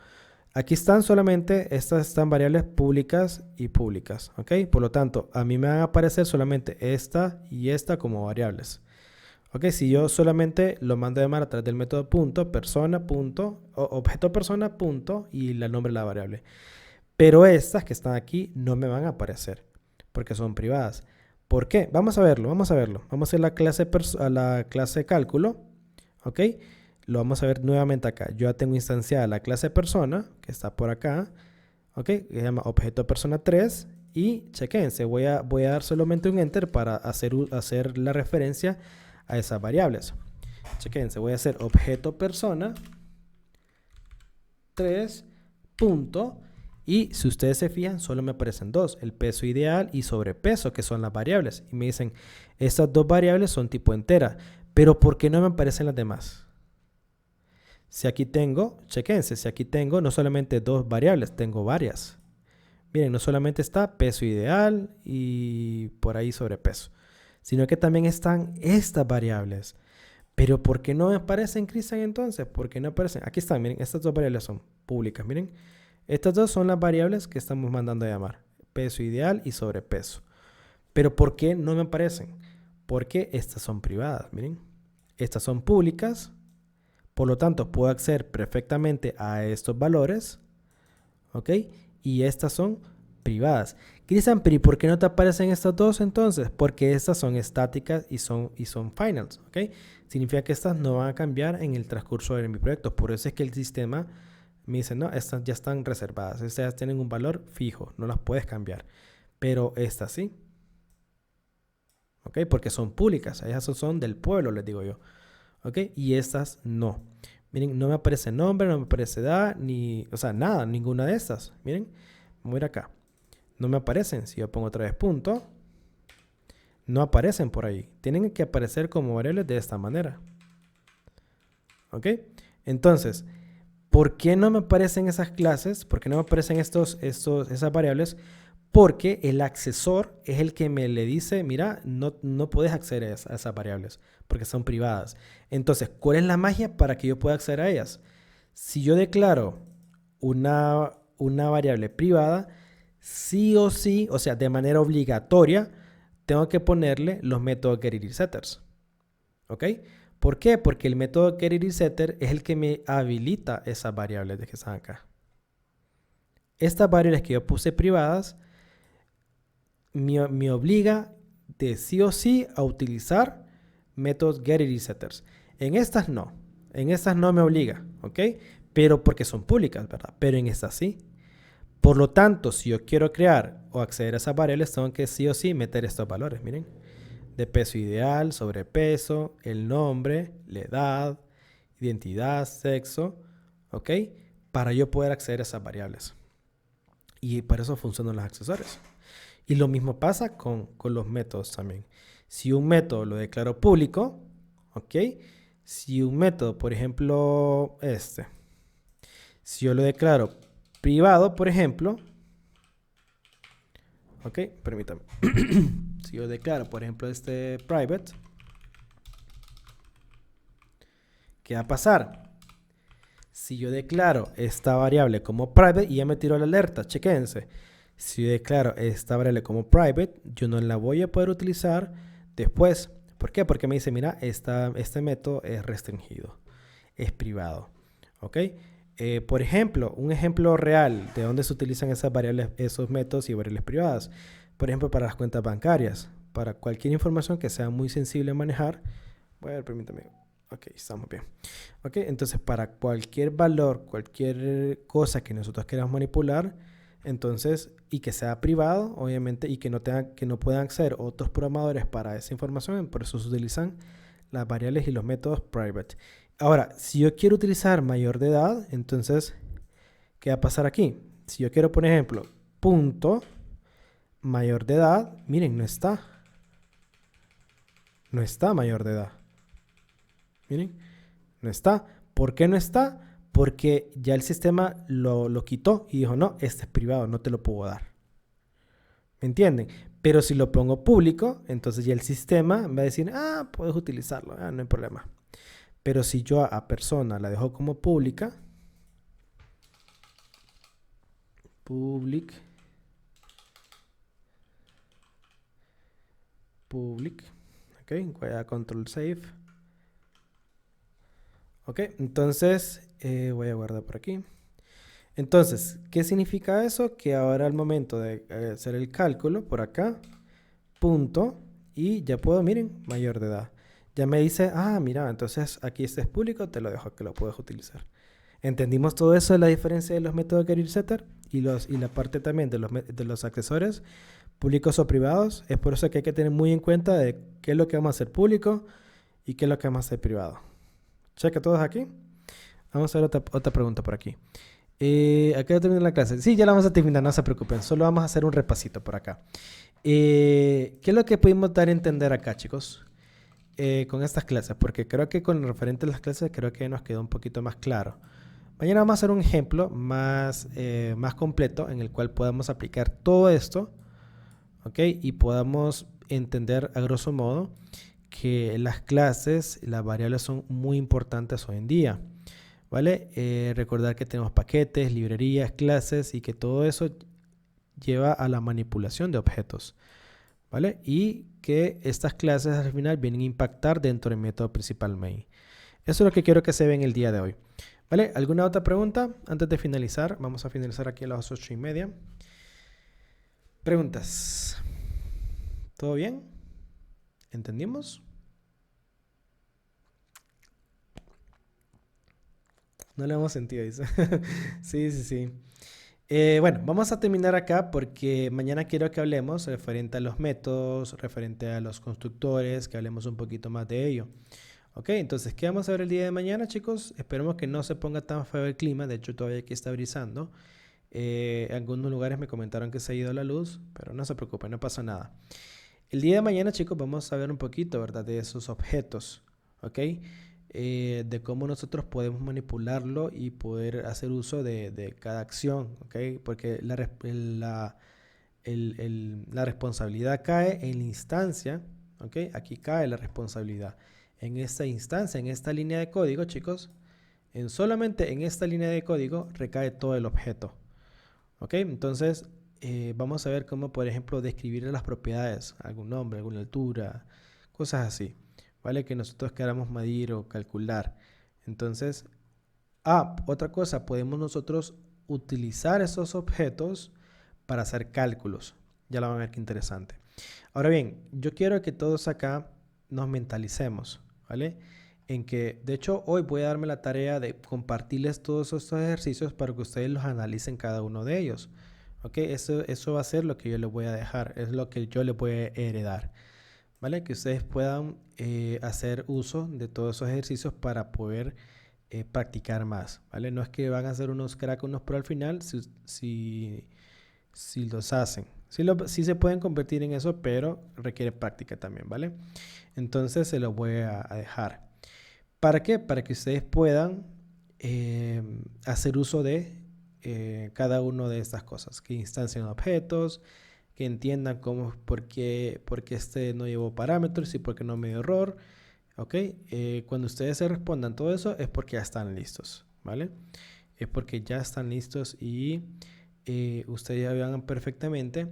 Aquí están solamente, estas están variables públicas y públicas, ¿ok? Por lo tanto, a mí me van a aparecer solamente esta y esta como variables, Ok, si yo solamente lo mando a llamar a través del método punto, persona, punto, objeto persona, punto, y el nombre de la variable. Pero estas que están aquí no me van a aparecer porque son privadas. ¿Por qué? Vamos a verlo, vamos a verlo. Vamos a ir a la clase cálculo, ¿ok? Lo vamos a ver nuevamente acá. Yo ya tengo instanciada la clase persona, que está por acá, ¿ok? Que se llama objeto persona 3. Y chequense, voy a dar solamente un enter para hacer la referencia a esas variables. Chequense, voy a hacer objeto persona 3. Punto. Y si ustedes se fijan, solo me aparecen dos, el peso ideal y sobrepeso, que son las variables. Y me dicen, estas dos variables son tipo entera, pero ¿por qué no me aparecen las demás? Si aquí tengo, chequense, si aquí tengo no solamente dos variables, tengo varias. Miren, no solamente está peso ideal y por ahí sobrepeso, sino que también están estas variables. Pero ¿por qué no me aparecen, Cristian, entonces? ¿Por qué no aparecen? Aquí están, miren, estas dos variables son públicas, miren. Estas dos son las variables que estamos mandando a llamar, peso ideal y sobrepeso. Pero ¿por qué no me aparecen? Porque estas son privadas, miren. Estas son públicas, por lo tanto puedo acceder perfectamente a estos valores, ¿ok? Y estas son privadas. Cristian, pero ¿y por qué no te aparecen estas dos entonces? Porque estas son estáticas y son finals, ¿ok? Significa que estas no van a cambiar en el transcurso de mi proyecto. Por eso es que el sistema me dice, no, estas ya están reservadas. Estas tienen un valor fijo, no las puedes cambiar. Pero estas sí. ¿Ok? Porque son públicas. Esas son del pueblo, les digo yo. ¿Ok? Y estas no. Miren, no me aparece nombre, no me aparece edad, ni, o sea, nada, ninguna de estas. Miren, voy a ir acá. No me aparecen. Si yo pongo otra vez punto, no aparecen por ahí. Tienen que aparecer como variables de esta manera. ¿Ok? Entonces, ¿por qué no me aparecen esas clases? ¿Por qué no me aparecen esas variables? Porque el accesor es el que me le dice, mira, no puedes acceder a esas variables porque son privadas. Entonces, ¿cuál es la magia para que yo pueda acceder a ellas? Si yo declaro una variable privada, sí o sí, o sea, de manera obligatoria, tengo que ponerle los métodos getItSetters. ¿Ok? ¿Por qué? Porque el método getItSetter es el que me habilita esas variables que están acá. Estas variables que yo puse privadas me obliga de sí o sí a utilizar métodos getItSetters. En estas no. En estas no me obliga, ¿ok? Pero porque son públicas, ¿verdad? Pero en estas sí. Por lo tanto, si yo quiero crear o acceder a esas variables, tengo que sí o sí meter estos valores, miren. De peso ideal, sobrepeso, el nombre, la edad, identidad, sexo, ¿ok? Para yo poder acceder a esas variables. Y para eso funcionan los accesorios. Y lo mismo pasa con los métodos también. Si un método lo declaro público, ¿ok? Si un método, por ejemplo, si yo lo declaro privado, por ejemplo, ¿ok? Permítame. Si yo declaro, por ejemplo, private, ¿qué va a pasar? Si yo declaro esta variable como private y ya me tiró la alerta, chequense. Si yo declaro esta variable como private, yo no la voy a poder utilizar después. ¿Por qué? Porque me dice, mira, este método es restringido, es privado. ¿Ok? Por ejemplo, un ejemplo real de dónde se utilizan esas variables, esos métodos y variables privadas. Por ejemplo, para las cuentas bancarias. Para cualquier información que sea muy sensible a manejar. A ver, permítame. Ok, estamos bien. Ok, entonces para cualquier valor, cualquier cosa que nosotros queramos manipular, entonces, y que sea privado, obviamente, y que no puedan acceder otros programadores para esa información, por eso se utilizan las variables y los métodos private. Ahora, si yo quiero utilizar mayor de edad, entonces, ¿qué va a pasar aquí? Si yo quiero, por ejemplo, punto mayor de edad, miren, no está. No está mayor de edad. Miren, no está. ¿Por qué no está? Porque ya el sistema lo quitó y dijo, no, este es privado, no te lo puedo dar. ¿Me entienden? Pero si lo pongo público, entonces ya el sistema va a decir, ah, puedes utilizarlo, no hay problema. Pero si yo a persona la dejo como pública, public, ok, voy a control save. Ok, entonces voy a guardar por aquí. Entonces, ¿qué significa eso? Que ahora al momento de hacer el cálculo, por acá, punto, y ya puedo, miren, mayor de edad. Ya me dice, ah, mira, entonces aquí este es público, te lo dejo que lo puedes utilizar. ¿Entendimos todo eso de la diferencia de los métodos de career setter? Y la parte también de los accesorios públicos o privados. Es por eso que hay que tener muy en cuenta de qué es lo que vamos a hacer público y qué es lo que vamos a hacer privado. Checa todos aquí. Vamos a ver otra pregunta por aquí. Acá ya terminé la clase. Sí, ya la vamos a terminar, no se preocupen. Solo vamos a hacer un repasito por acá. ¿Qué es lo que pudimos dar a entender acá, chicos? Con estas clases, porque creo que con referente a las clases creo que nos quedó un poquito más claro. Mañana vamos a hacer un ejemplo más completo en el cual podamos aplicar todo esto, ¿ok? Y podamos entender a grosso modo que las clases, las variables son muy importantes hoy en día, ¿vale? Recordar que tenemos paquetes, librerías, clases y que todo eso lleva a la manipulación de objetos, ¿vale? Y que estas clases al final vienen a impactar dentro del método principal main. Eso es lo que quiero que se vea en el día de hoy. ¿Vale? ¿Alguna otra pregunta? Antes de finalizar, vamos a finalizar aquí a las 8:30. Preguntas. ¿Todo bien? ¿Entendimos? No le hemos sentido, dice. Sí, sí, sí. Bueno, vamos a terminar acá porque mañana quiero que hablemos referente a los métodos, referente a los constructores, que hablemos un poquito más de ello. Ok, entonces, ¿qué vamos a ver el día de mañana, chicos? Esperemos que no se ponga tan feo el clima. De hecho, todavía aquí está brisando. En algunos lugares me comentaron que se ha ido la luz, pero no se preocupen, no pasa nada. El día de mañana, chicos, vamos a ver un poquito, ¿verdad? De esos objetos, ¿ok? De cómo nosotros podemos manipularlo y poder hacer uso de cada acción, ¿ok? Porque la responsabilidad cae en la instancia, ¿ok? Aquí cae la responsabilidad. En esta instancia, en esta línea de código, chicos, solamente en esta línea de código recae todo el objeto. ¿Ok? Entonces, vamos a ver cómo, por ejemplo, describir las propiedades, algún nombre, alguna altura, cosas así, ¿vale? Que nosotros queramos medir o calcular. Entonces, otra cosa, podemos nosotros utilizar esos objetos para hacer cálculos. Ya lo van a ver qué interesante. Ahora bien, yo quiero que todos acá nos mentalicemos, ¿vale? En que, de hecho, hoy voy a darme la tarea de compartirles todos estos ejercicios para que ustedes los analicen cada uno de ellos. ¿Ok? Eso va a ser lo que yo les voy a dejar, es lo que yo les voy a heredar. ¿Vale? Que ustedes puedan hacer uso de todos esos ejercicios para poder practicar más. ¿Vale? No es que van a ser unos crack, unos pro al final, si los hacen. Sí se pueden convertir en eso, pero requiere práctica también, ¿vale? Entonces se los voy a dejar. ¿Para qué? Para que ustedes puedan hacer uso de cada una de estas cosas, que instancien objetos, que entiendan por qué este no llevó parámetros y por qué no me dio error. ¿Ok? Cuando ustedes se respondan todo eso es porque ya están listos, ¿vale? Es porque ya están listos y ustedes ya van perfectamente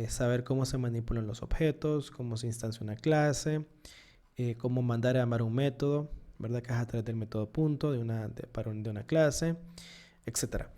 saber cómo se manipulan los objetos, cómo se instancia una clase, cómo mandar a llamar un método, ¿verdad? Que es a través del método punto de una clase, etcétera.